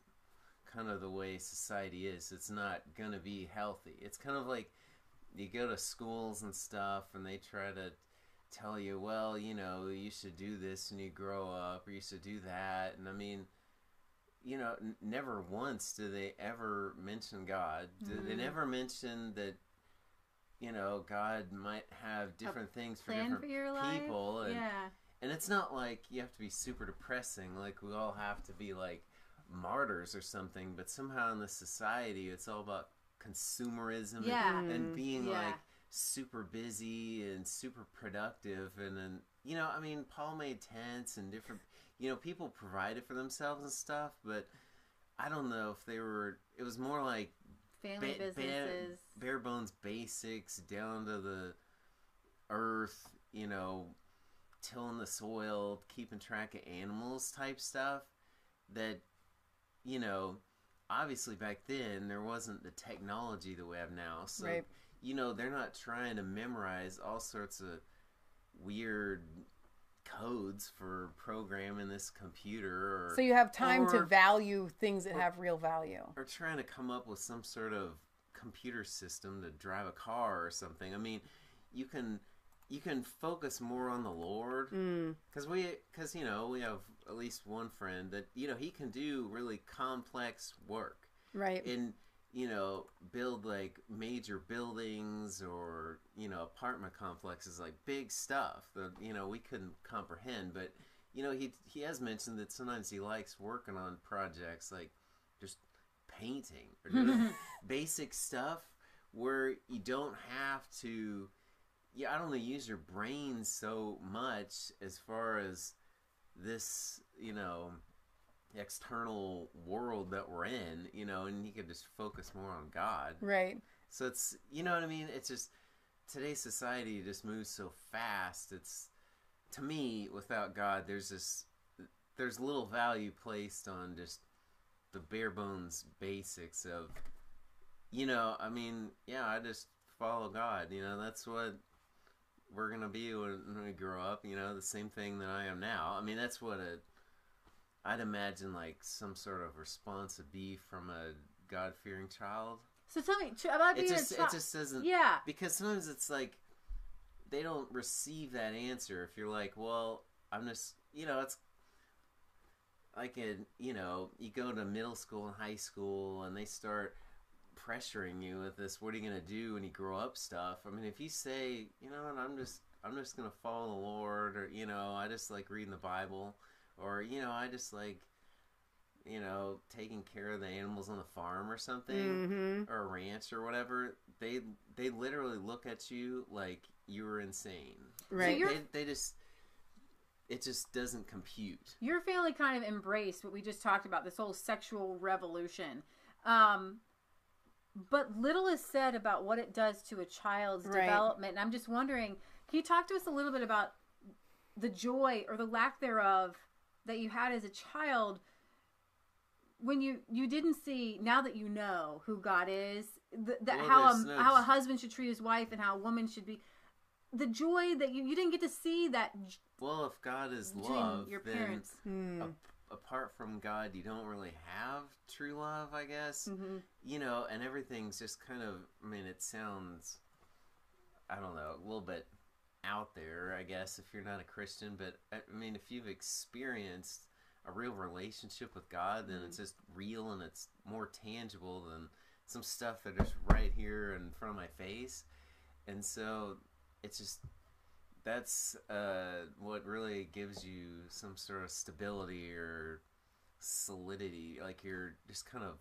kind of the way society is. It's not gonna be healthy. It's kind of like you go to schools and stuff, and they try to tell you, well, you should do this when you grow up, or you should do that. And I mean, never once do they ever mention God.
Mm-hmm.
They never mention that, God might have different things for different people. And,
yeah.
And it's not like you have to be super depressing, like we all have to be like martyrs or something, but somehow in this society, it's all about consumerism and being like super busy and super productive. And then, Paul made tents and different, people provided for themselves and stuff, but I don't know if it was more like
family businesses,
bare bones basics, down to the earth, tilling the soil, keeping track of animals type stuff that, obviously back then there wasn't the technology that we have now. So,
right.
They're not trying to memorize all sorts of weird codes for programming this computer.
So you have time to value things that have real value.
Or trying to come up with some sort of computer system to drive a car or something. I mean, you can focus more on the Lord, because we have at least one friend that he can do really complex work,
right?
And build like major buildings or apartment complexes, like big stuff that we couldn't comprehend. But he has mentioned that sometimes he likes working on projects like just painting or doing basic stuff where you don't have to. I don't know, use your brain so much as far as this, external world that we're in, and you could just focus more on God.
Right.
So it's, you know what I mean? It's just, today's society just moves so fast. It's, to me, without God, there's little value placed on just the bare bones basics of, I just follow God. That's what we're going to be when we grow up, the same thing that I am now. I mean, that's what I'd imagine like some sort of response would be from a God-fearing child.
So tell me about being a child.
It just doesn't, because sometimes it's like they don't receive that answer. If you're like, well, I'm just, it's like you go to middle school and high school and they start pressuring you with this, what are you going to do when you grow up stuff. I mean, if you say, you know, and I'm just going to follow the Lord, or, you know, I just like reading the Bible, or, you know, I just like, you know, taking care of the animals on the farm or something, or a ranch or whatever, they literally look at you like you're insane.
Right.
So
it just doesn't compute.
Your family kind of embraced what we just talked about, this whole sexual revolution. But little is said about what it does to a child's development. And I'm just wondering, can you talk to us a little bit about the joy or the lack thereof that you had as a child when you didn't see, now that you know who God is, how a husband should treat his wife and how a woman should be, the joy that you didn't get to see that.
Well, if God is love, your parents, then apart from God, you don't really have true love, I guess. You know, and everything's just kind of, I mean, it sounds, I don't know, a little bit out there, I guess, if you're not a Christian. But, I mean, if you've experienced a real relationship with God, then it's just real and it's more tangible than some stuff that is right here in front of my face. And so it's just, that's what really gives you some sort of stability or solidity. Like, you're just kind of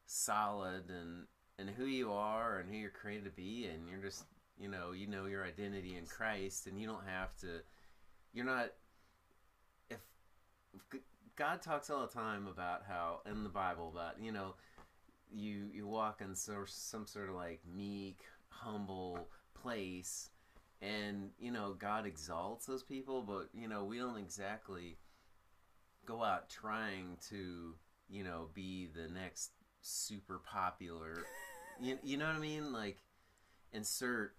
solid and who you are and who you're created to be, and you're just, you know your identity in Christ, and you don't have to, you're not, if God talks all the time about how, in the Bible, about, you know, you walk in some sort of like meek, humble place, and, you know, God exalts those people, but, you know, we don't exactly go out trying to, you know, be the next super popular, you know what I mean? Like, insert,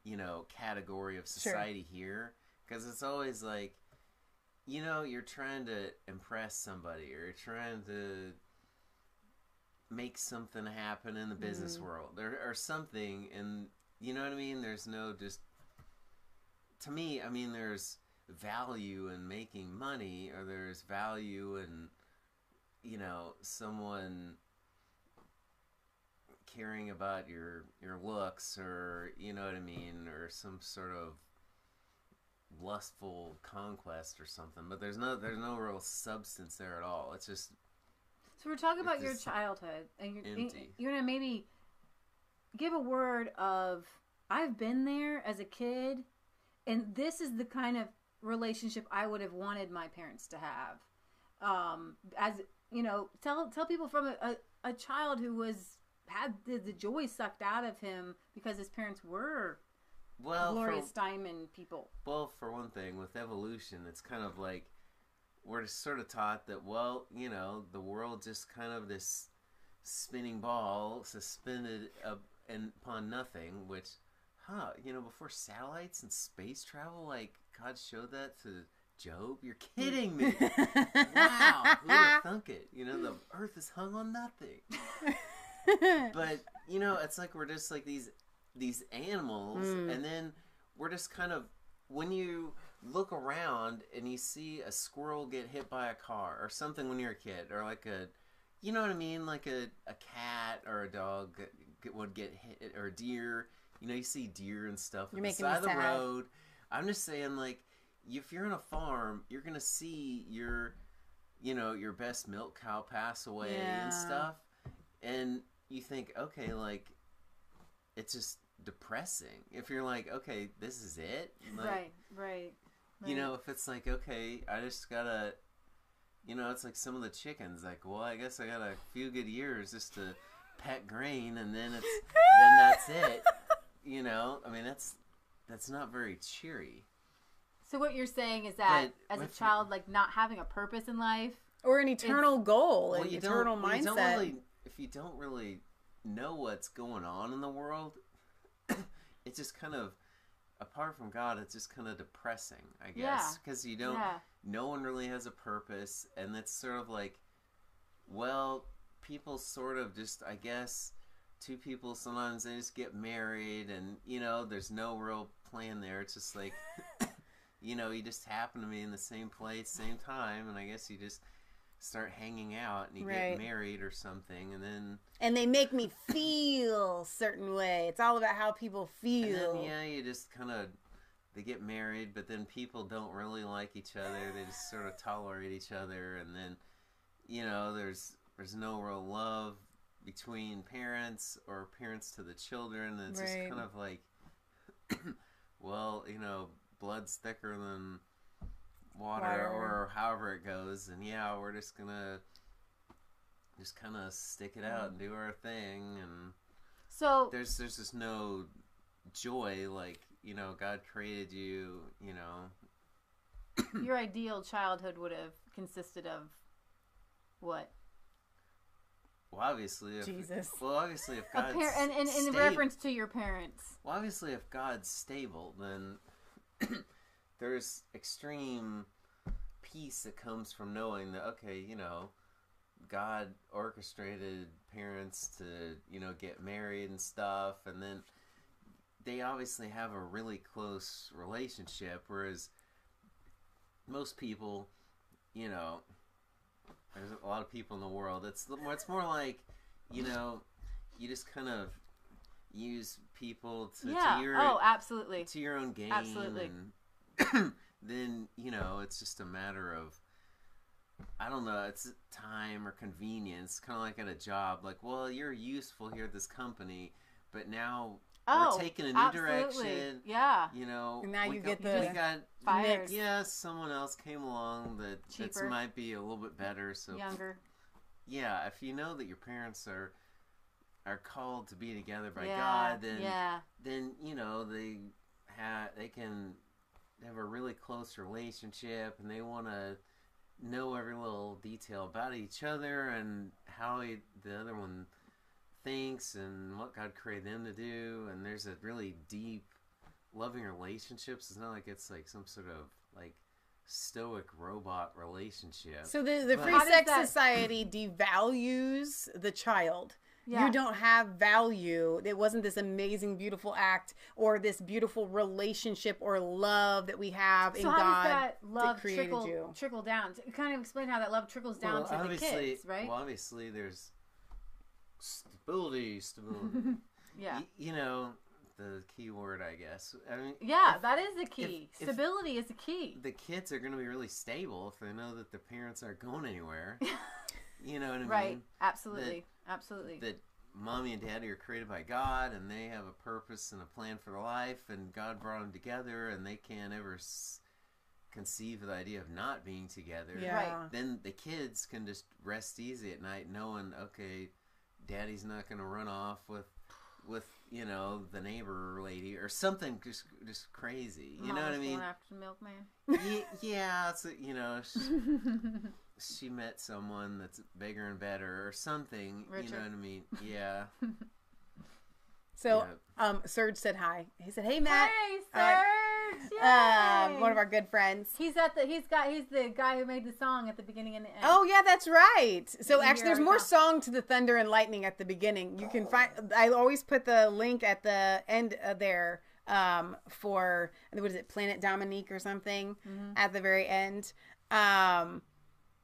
you know, category of society here, because it's always like, you know, you're trying to impress somebody, or you're trying to make something happen in the business world, or something, and, you know what I mean? There's no just, to me, I mean, there's value in making money, or there's value in, you know, someone caring about your looks, or, you know what I mean, or some sort of lustful conquest or something. But there's no real substance there at all. It's just,
so we're talking about your childhood, and you're gonna maybe give a word of, I've been there as a kid, and this is the kind of relationship I would have wanted my parents to have. As you know, tell people from a child who had the joy sucked out of him because his parents were Gloria Steinem people. Well,
for one thing, with evolution, it's kind of like, we're sort of taught that, well, you know, the world just kind of this spinning ball suspended upon nothing, which, you know, before satellites and space travel, like, God showed that to Job? You're kidding me. Wow, who would have thunk it? You know, the earth is hung on nothing. But, you know, it's like we're just like these animals, and then we're just kind of, when you look around and you see a squirrel get hit by a car or something when you're a kid, or like you know what I mean, like a cat or a dog would get hit, or a deer, you know, you see deer and stuff on the side of the road. I'm just saying, like, if you're on a farm, you're gonna see your best milk cow pass away and stuff, and you think, okay, like, it's just depressing. If you're like, okay, this is it, like,
right.
You know, if it's like, okay, I just gotta, you know, it's like some of the chickens, like, well, I guess I got a few good years just to peck grain, and then that's it. You know, I mean, that's not very cheery.
So what you're saying is that, as a child, like, not having a purpose in life,
or an eternal goal, an eternal mindset.
If you don't really know what's going on in the world, it's just kind of, apart from God, it's just kind of depressing, I guess, because you don't. No one really has a purpose, and it's sort of like, well, people sort of just, I guess, two people sometimes they just get married, and, you know, there's no real plan there. It's just like, you know, you just happen to be in the same place, same time, and I guess you just start hanging out and you
Right.
get married or something, and then
they make me feel a certain way. It's all about how people feel.
and then you just kind of they get married, but then people don't really like each other. They just sort of tolerate each other, and then there's no real love between parents or parents to the children. And it's just
Right.
kind of like, well, blood's thicker than water, or however it goes, and we're just gonna just kind of stick it out and do our thing, and
So
there's just no joy, like God created you,
your ideal childhood would have consisted of what?
well obviously if God's
And in reference to your parents.
well obviously if God's stable, then there's extreme peace that comes from knowing that, okay, God orchestrated parents to, get married and stuff, and then they obviously have a really close relationship, whereas most people, there's a lot of people in the world, it's more like, you just kind of use people to your
absolutely.
to your own gain.
Absolutely.
And then, it's just a matter of, I don't know, it's time or convenience, kind of like at a job. Like, well, you're useful here at this company, but now we're taking a new direction.
Yeah.
And now you get the
we got
fired.
Yeah, someone else came along that might be a little bit better. So
Younger.
Yeah, if you know that your parents are called to be together by God, then they can have a really close relationship, and they want to know every little detail about each other and how the other one thinks and what God created them to do. And there's a really deep, loving relationships. It's not like it's like some sort of like stoic robot relationship.
So the
But-
free sex society devalues the child.
Yeah.
You don't have value. It wasn't this amazing, beautiful act or this beautiful relationship or love that we have in
So
God
how does that love
created you.
trickle down? Kind of explain how that love trickles down to the kids, right?
Well, obviously there's stability.
Yeah.
The key word, I guess. I mean,
that is the key.
if
Stability is the key.
the kids are going to be really stable if they know that their parents aren't going anywhere. You know what I mean?
Right. Absolutely. Absolutely.
That mommy and daddy are created by God, and they have a purpose and a plan for their life, and God brought them together, and they can't ever conceive of the idea of not being together.
Yeah.
Right.
Then the kids can just rest easy at night knowing, okay, daddy's not going to run off with the neighbor lady or something just crazy. You know what I mean?
Going after the milkman.
Yeah, it's she met someone that's bigger and better or something.
Richard.
You know what I mean? Yeah.
So, Serge said hi. He said, "Hey, Matt."
Hey, Serge! Yay!
One of our good friends.
He's the guy who made the song at the beginning and the end.
Oh yeah, that's right. So
You
actually,
hear
there's
it
more
now.
song to the Thunder and Lightning at the beginning. You can find. I always put the link at the end there for what is it, Planet Dominique or something at the very end.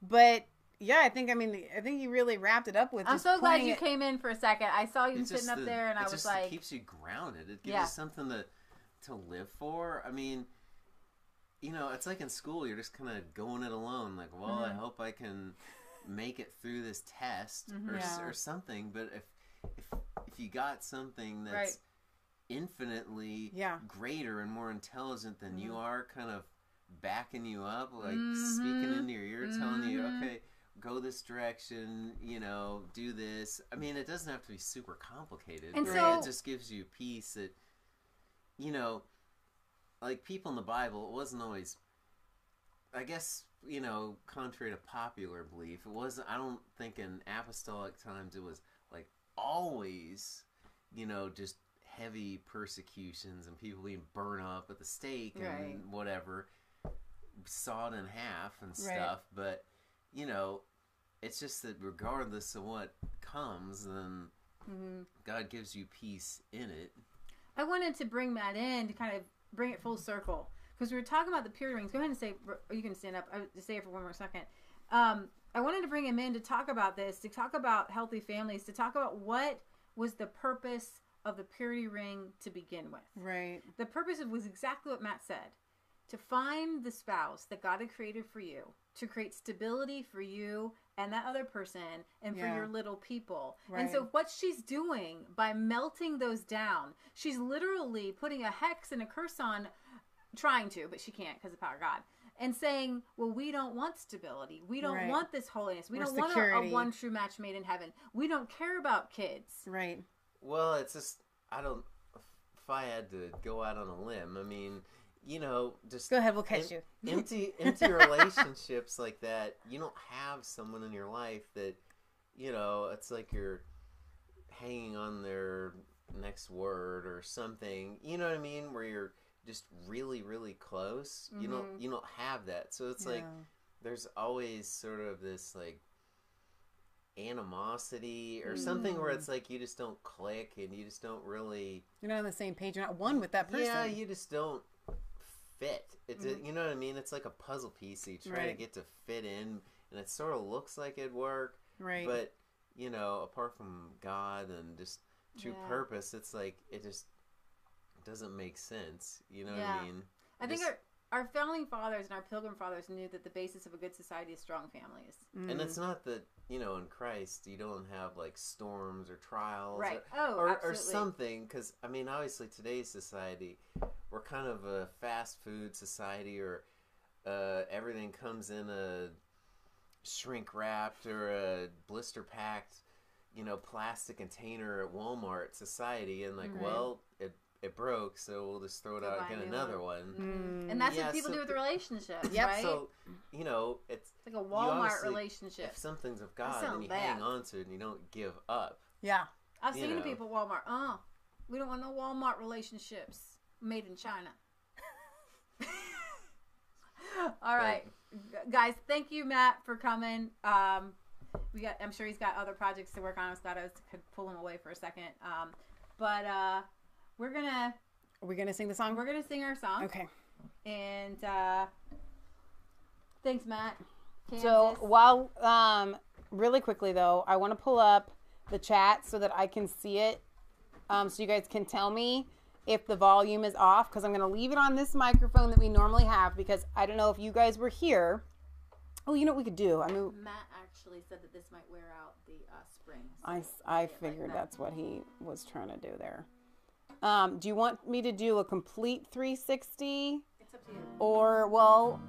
But yeah, I think you really wrapped it up with.
I'm
just
so glad
pointing
you
it-
came in for a second. I saw you
It's
sitting
just
up there, and I was like,
it keeps you grounded. It gives
Yeah.
you something to live for. I mean, it's like in school, you're just kind of going it alone. Like, well, I hope I can make it through this test or something. But if you got something that's
Right.
infinitely
Yeah.
greater and more intelligent than you are, kind of backing you up, like speaking into your ear, telling you, okay, go this direction, do this. I mean, it doesn't have to be super complicated.
And
but
so-
it just gives you peace that, like people in the Bible, it wasn't always, I guess, contrary to popular belief, it wasn't, I don't think in apostolic times it was like always, just heavy persecutions and people being burned up at the stake and
Right.
whatever, sawed in half and
Right.
stuff. But, it's just that regardless of what comes, then God gives you peace in it.
I wanted to bring that in to kind of bring it full circle because we were talking about the period rings. Go ahead and say, you can stand up. I'll just say it for one more second. I wanted to bring him in to talk about this, to talk about healthy families, to talk about what was the purpose of the purity ring to begin with.
Right.
The purpose was exactly what Matt said. To find the spouse that God had created for you, to create stability for you and that other person and for your little people.
Right.
And so what she's doing by melting those down, she's literally putting a hex and a curse on, trying to, but she can't because of the power of God. And saying, well, we don't want stability. We don't want this holiness. We don't want a one true match made in heaven. We don't care about kids.
Right.
Well, it's just, if I had to go out on a limb, I mean, you know, just
go ahead, we'll catch you.
Empty relationships like that. You don't have someone in your life that, you know, it's like you're hanging on their next word or something. You know what I mean? Where you're just really, really close. You don't have that. So it's like there's always sort of this like animosity or something where it's like you just don't click and you just don't really,
you're not on the same page. You're not one with that person.
Yeah, you just don't fit. It's you know what I mean? It's like a puzzle piece you try to get to fit in, and it sort of looks like it'd work,
right?
But you know, apart from God and just true purpose, it's like it just doesn't make sense. You know what I mean?
I think our founding fathers and our pilgrim fathers knew that the basis of a good society is strong families.
And it's not that, you know, in Christ you don't have like storms or trials,
right?
or something. Because I mean, obviously today's society, we're kind of a fast food society, or everything comes in a shrink wrapped or a blister packed, you know, plastic container at Walmart society, and like, well, it broke, so we'll just throw it out and get another one.
And that's what people do with relationships, right?
So, you know, it's
like a Walmart relationship.
If something's of God, then you hang on to it and you don't give up.
Yeah.
I've seen people at Walmart, we don't want no Walmart relationships made in China. All right. Guys, thank you, Matt, for coming. I'm sure he's got other projects to work on. I could pull him away for a second. But we're gonna.
Are we gonna sing the song?
We're gonna sing our song.
Okay.
And thanks, Matt. Kansas.
So while really quickly though, I want to pull up the chat so that I can see it, so you guys can tell me if the volume is off, because I'm gonna leave it on this microphone that we normally have, because I don't know if you guys were here. Oh, you know what we could do? I mean,
Matt actually said that this might wear out the springs.
I figured that's what he was trying to do there. Do you want me to do a complete 360?
It's up to you.
Or, well,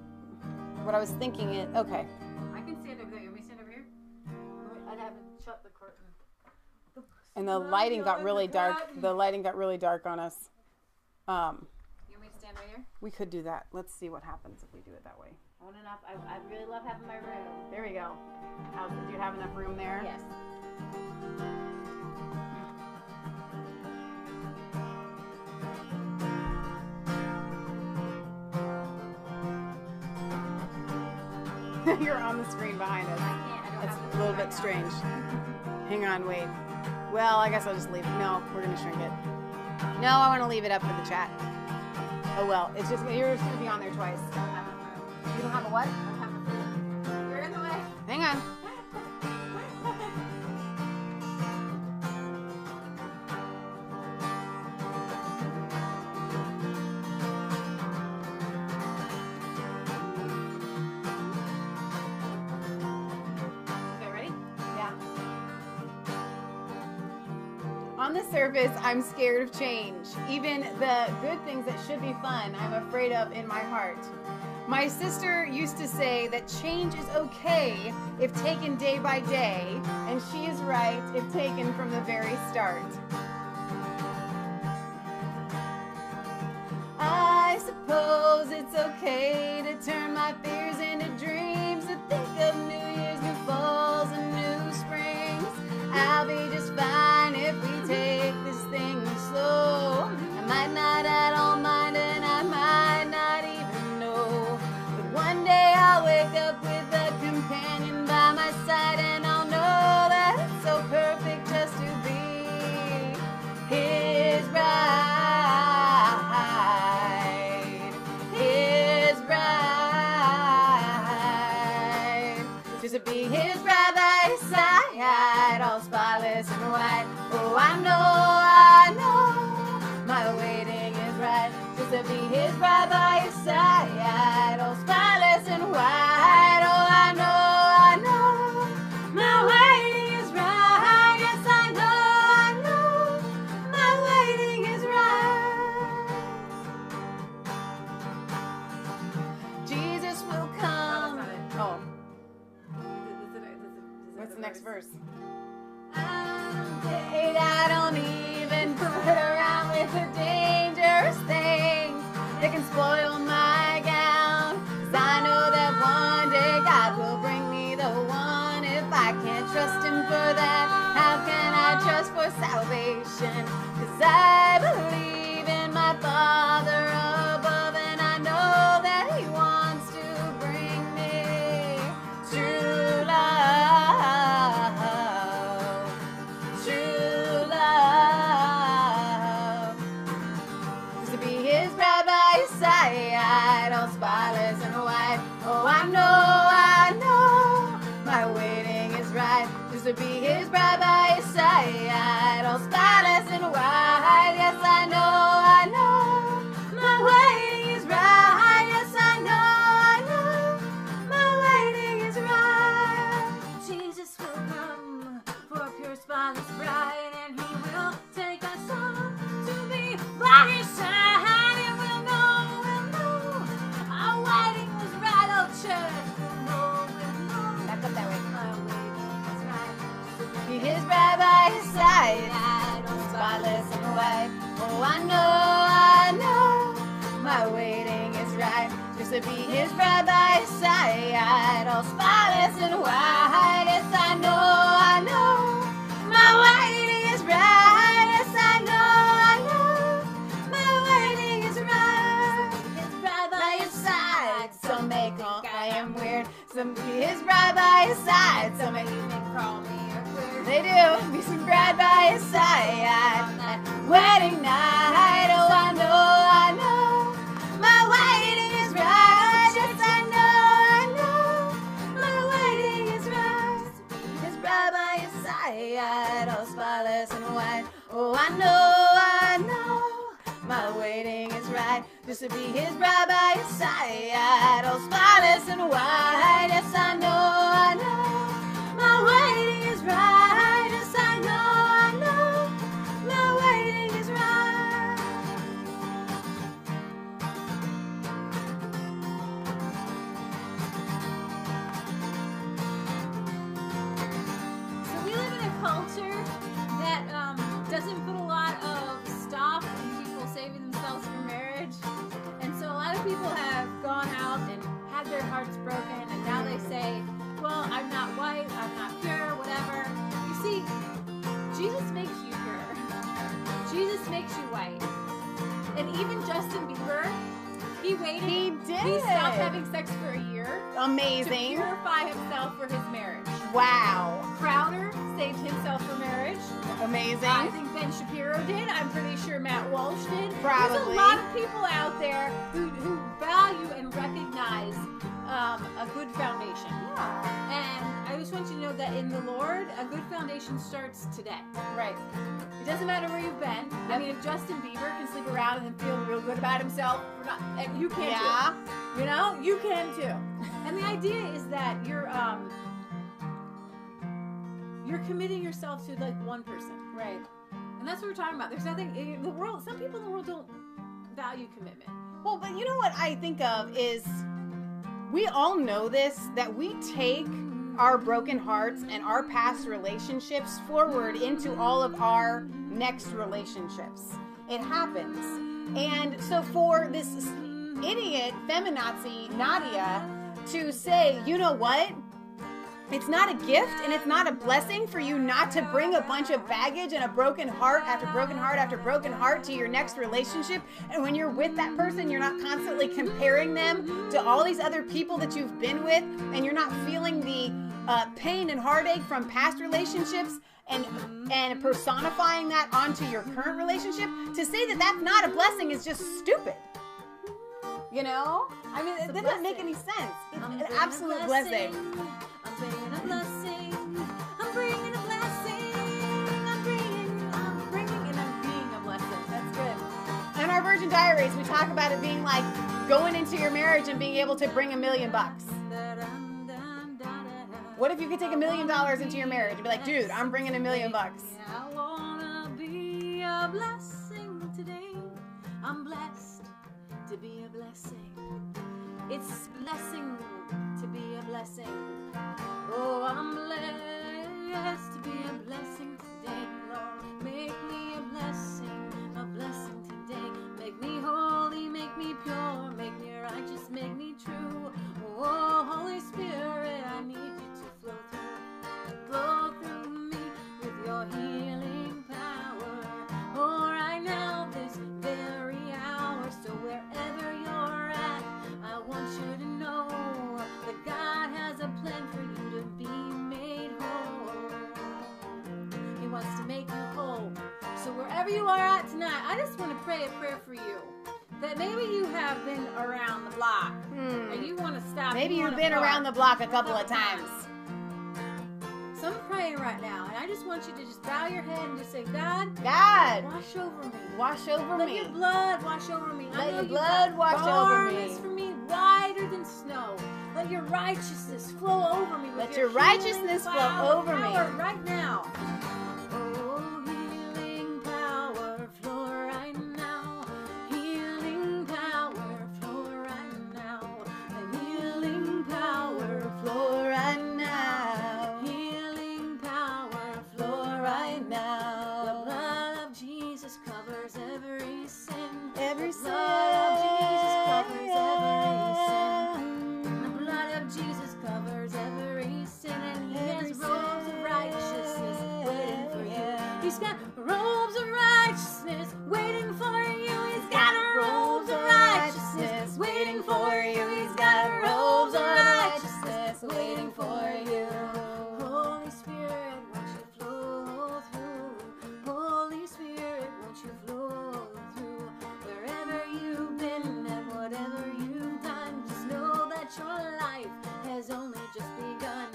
what I was thinking is, okay.
I can stand over there. You want me to stand over here? I'd have to shut the curtain.
And the lighting got really dark. The lighting got really dark on us.
You want me to stand right here?
We could do that. Let's see what happens if we do it that way.
I really love having my room.
There we go. Do you have enough room there?
Yes.
You're on the screen behind us.
I don't
That's
have
a little bit strange. Hang on, wait. Well, I guess I'll just leave it. No, we're going to shrink it. No, I want to leave it up for the chat. Oh, well. It's just, you're just going to be on there twice. You don't have a what?
I don't have a room. You're in the way.
Hang on. On the surface, I'm scared of change. Even the good things that should be fun, I'm afraid of in my heart. My sister used to say that change is okay if taken day by day, and she is right if taken from the very start. I suppose it's okay to turn my fears into dreams, to think of New Year's, new falls, and new springs. I'll be just fine if we take this thing slow. I might not at all mind, and I might not even know. But one day I'll wake up with a companion by my side, and I'll know that it's so perfect just to be his bride. His bride. be his bride by his side, all spotless and white. Oh, I know, my waiting is right. Just to be his bride by his side, all spotless and white. Oh, I know, my waiting is right. Yes, I know, my waiting is right. Jesus will come. Oh. What's the next verse? I don't even put around with the dangerous things that can spoil my gown. 'Cause I know that one day God will bring me the one. If I can't trust him for that, how can I trust for salvation? 'Cause I believe in my Father above, and I know that he wants to bring me true love. True love. Just to be his bride by his side, all spotless and white. Oh, I know, my waiting is right. Just to be his bride by his side, all spotless and white. Yes, I know, my waiting is right. Yes, I know, my waiting is right. Jesus will come for a pure spotless bride, and he will take us all to be by his side. And we'll know our waiting was right. Oh, church, we'll know. Back up that way. Our waiting is right. Be his bride by his side, all spotless and white. Oh, I know, my waiting is right. Just to be his bride by his side, all spotless and white. Yes, I know, my waiting is right. Yes, I know, my waiting is right. His bride by his side. Some may think I am weird. Some be his bride by his side. Some may even call me a queer. They do. Be some bride by his side on that wedding night. Oh, I know, my waiting is right. Yes, I know, my waiting is right. His bride by his side, all spotless and white. Oh, I know, my waiting is right. Just to be his bride by his side, all spotless and white. Yes, I know, my waiting is right. Yes, I know, my waiting is right.
So we live in a culture that doesn't put a lot of stock in people saving themselves for marriage. And so a lot of people have gone out and had their hearts broken, and now they say, well, I'm not white, I'm not pure, whatever. You see, Jesus makes you pure. Jesus makes you white. And even Justin Bieber, he waited.
He did.
He stopped having sex for a year to
Amazing.
purify himself for his marriage.
Wow.
Crowder saved himself for marriage.
Amazing.
I think Ben Shapiro did. I'm pretty sure Matt Walsh did. There's
Probably.
a lot of people out there who value and recognize a good foundation. And I just want you to know that in the Lord, a good foundation starts today.
Right.
It doesn't matter where you've been. I mean, if Justin Bieber can sleep around and feel real good about himself, and you can too. You know, you can too. And the idea is that you're committing yourself to like one person.
Right.
And that's what we're talking about. There's nothing in the world. Some people in the world don't value commitment.
Well, but you know what I think of is we all know this, that we take our broken hearts and our past relationships forward into all of our next relationships. It happens. And so for this idiot feminazi Nadia to say, you know what? It's not a gift and it's not a blessing for you not to bring a bunch of baggage and a broken heart after broken heart after broken heart to your next relationship. And when you're with that person, you're not constantly comparing them to all these other people that you've been with, and you're not feeling the pain and heartache from past relationships and personifying that onto your current relationship. To say that that's not a blessing is just stupid. You know? I mean, it doesn't make any sense. It's an absolute blessing.
blessing. I'm bringing a blessing. I'm bringing, and I'm being a blessing. That's good.
In our Virgin Diaries, we talk about it being like going into your marriage and being able to bring $1 million. What if you could take $1 million into your marriage and be like, dude, I'm bringing $1 million?
I wanna be a blessing today. I'm blessed to be a blessing. It's blessing to be a blessing. Oh, I'm blessed to be a blessing today. Lord, make me a blessing today. Make me holy, make me pure, make me righteous, make me true. Oh, Holy Spirit, I need you to flow through me with your healing power. Oh, right now, this very hour. So wherever you're at, I want you to know that God has a plan for you to be made whole. He wants to make you whole. So wherever you are at tonight, I just want to pray a prayer for you. That maybe you have been around the block and you want to stop.
Maybe you've been around the block a couple of times.
So I'm praying right now, and I just want you to just bow your head and just say, God, wash over me.
Wash over
Let
me.
your blood wash over me.
Let your blood wash over me.
For me whiter than snow. Let your righteousness flow over me.
Let your righteousness flow over me.
Right now. Oh, healing power, flow right now. Healing power, flow right now. Healing power, flow right now. Healing power, flow right now. The blood of Jesus covers every sin.
Every
The blood of Jesus covers every sin. The blood of Jesus covers every sin, and He has robes of righteousness waiting for you. He's got robes of righteousness waiting for you. He's got robes of righteousness waiting for you. He's got robes of righteousness waiting for you. Holy Spirit, won't you flow through? Holy Spirit, won't you flow through? Wherever you've been and whatever you've done, just know that your life has only just begun.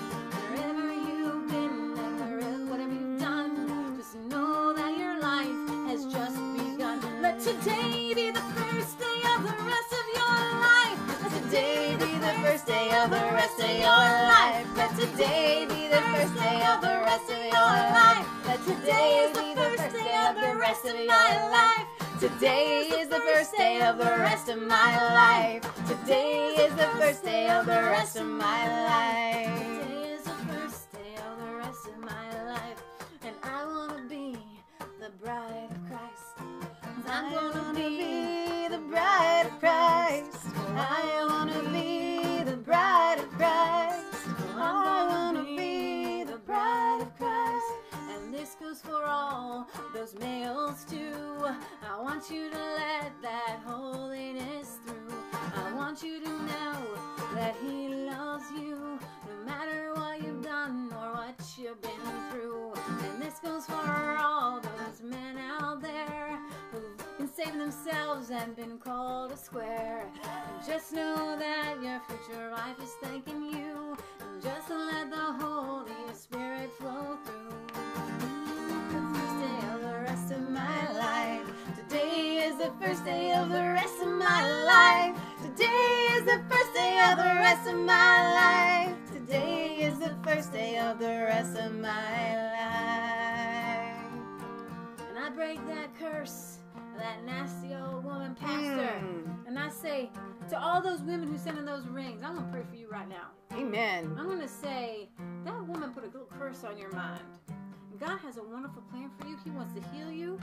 Wherever you've been and whatever you've done, just know that your life has just begun. Let today be the first day of the rest of your life. Let today be the first day of the rest of your life. Let today be the first day of the rest of your life. Let today is the first day of the rest of my life. Today is the first day of the rest of my life. Today is the first day of the rest of my life. Today is the first day of the rest of my life. And I want to be the bride of Christ. I'm gonna be the bride of Christ. I wanna be the bride of Christ. I wanna be the bride of Christ. And this goes for all those males too. I want you to let that holiness through. I want you to know that He loves you, no matter what you've done or what you've been through. And this goes for all those men out there who've been saving themselves and been called a square. And just know that your future wife is thanking you. And just let the Holy Spirit flow through. The first day of the rest of my life. Today is the first day of the rest of my life. Today is the first day of the rest of my life. Today is the first day of the rest of my life. And I break that curse, that nasty old woman pastor. And I say to all those women who send in those rings, I'm going to pray for you right now.
Amen.
I'm going to say, that woman put a little curse on your mind. God has a wonderful plan for you. He wants to heal you.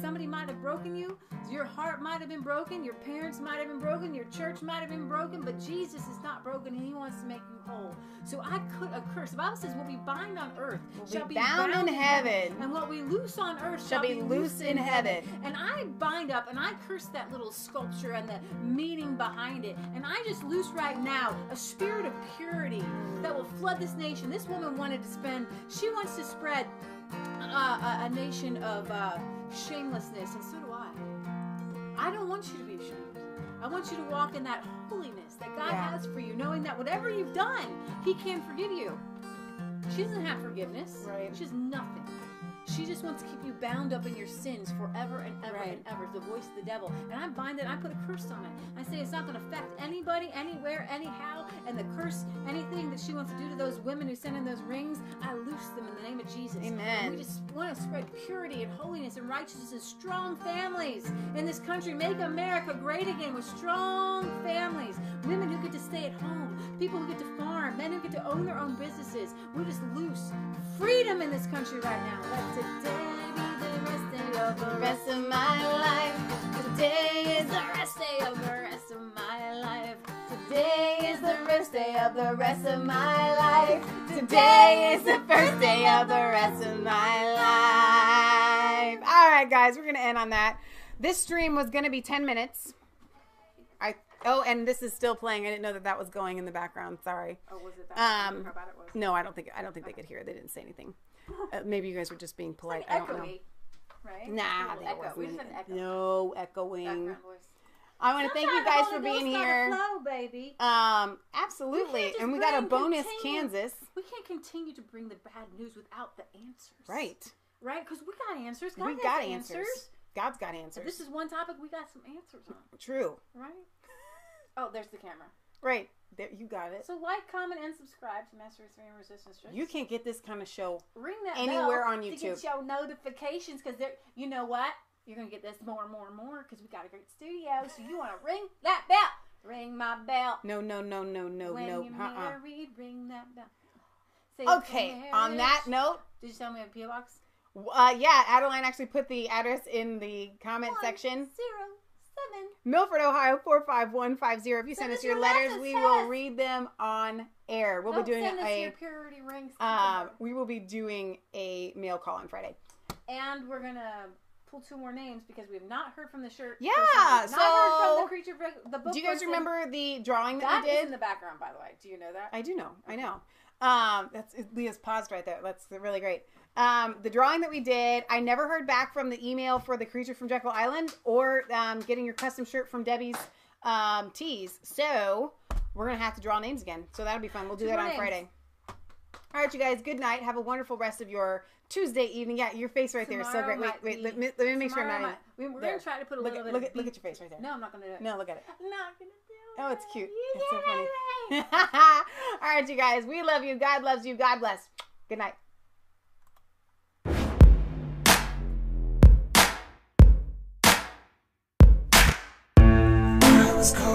Somebody might have broken you. Your heart might have been broken. Your parents might have been broken. Your church might have been broken. But Jesus is not broken, and He wants to make you whole. So I could a curse. The Bible says what we bind on earth shall be bound in heaven. And what we loose on earth shall be loose in heaven. And I bind up and I curse that little sculpture and the meaning behind it. And I just loose right now a spirit of purity that will flood this nation. This woman wanted to she wants to spread a nation of shamelessness, and so do I. I don't want you to be ashamed. I want you to walk in that holiness that God has for you, knowing that whatever you've done, He can forgive you. She doesn't have forgiveness.
Right.
She has nothing. She just wants to keep you bound up in your sins forever and ever and ever. The voice of the devil. And I bind it. I put a curse on it. I say it's not going to affect anybody, anywhere, anyhow. And the curse, anything that she wants to do to those women who send in those rings, I loose them in the name of Jesus.
Amen.
And we just want to spread purity and holiness and righteousness and strong families in this country. Make America great again with strong families. Women who get to stay at home. People who get to farm. Men who get to own their own businesses. We just loose freedom in this country right now. Let today be the rest day of the rest of my life. Today is the rest day of the rest of my life. Today is the first day of the rest of my life. Today is the first day of the rest of my life.
All right, guys, we're going to end on that. This stream was going to be 10 minutes. And this is still playing. I didn't know that was going in the background. Sorry.
Oh, was it that? How bad it was?
No, I don't think they could hear it. They didn't say anything. Maybe you guys were just being polite. I don't know.
Right?
Nah,
they echo. We just had an echo.
No echoing.
Background voice.
I want to thank you guys for being here.
Flow, baby.
Absolutely. And we got a bonus Kansas.
We can't continue to bring the bad news without the answers.
Right.
Right? Because we got answers.
We got answers. God's got answers.
If this is one topic we got some answers on.
True.
Right? Oh, there's the camera.
Right. There, you got it.
So like, comment, and subscribe to Master Extreme Resistance Tricks.
You can't get this kind of show
Ring that
anywhere
bell
on YouTube.
to get your notifications, because you know what? You're going to get this more and more and more because we got a great studio. So you want to ring that bell. Ring my bell.
No.
When you're married, ring that bell. Say
okay, on that note.
Did you tell me a P.O. Box?
Yeah, Adeline actually put the address in the comment section.
107
Milford, Ohio 45150. If you send us your letters, we will read them on air. We'll be doing
your purity rings.
We will be doing a mail call on Friday.
And we're gonna pull 2 more names because we have not heard from the shirt.
Yeah,
not heard from the creature. The book.
Do you guys remember the drawing that we
did? That is
did?
in the background, by the way. Do you know that?
I do know. I know. That's Leah's paused right there. That's really great. The drawing that we did, I never heard back from the email for the Creature from Jekyll Island or getting your custom shirt from Debbie's tees. So we're going to have to draw names again. So that'll be fun. We'll do that on Friday. All right, you guys. Good night. Have a wonderful rest of your Tuesday evening. Yeah, your face right there is so great. Wait. Let me make sure I'm not.
We're going to try to put a little bit
look at your face right there.
No, I'm not going to do it.
No, look at it.
I'm not going to do it.
Oh, it's cute. It's so funny. All right, you guys. We love you. God loves you. God bless. Good night.
Was cold.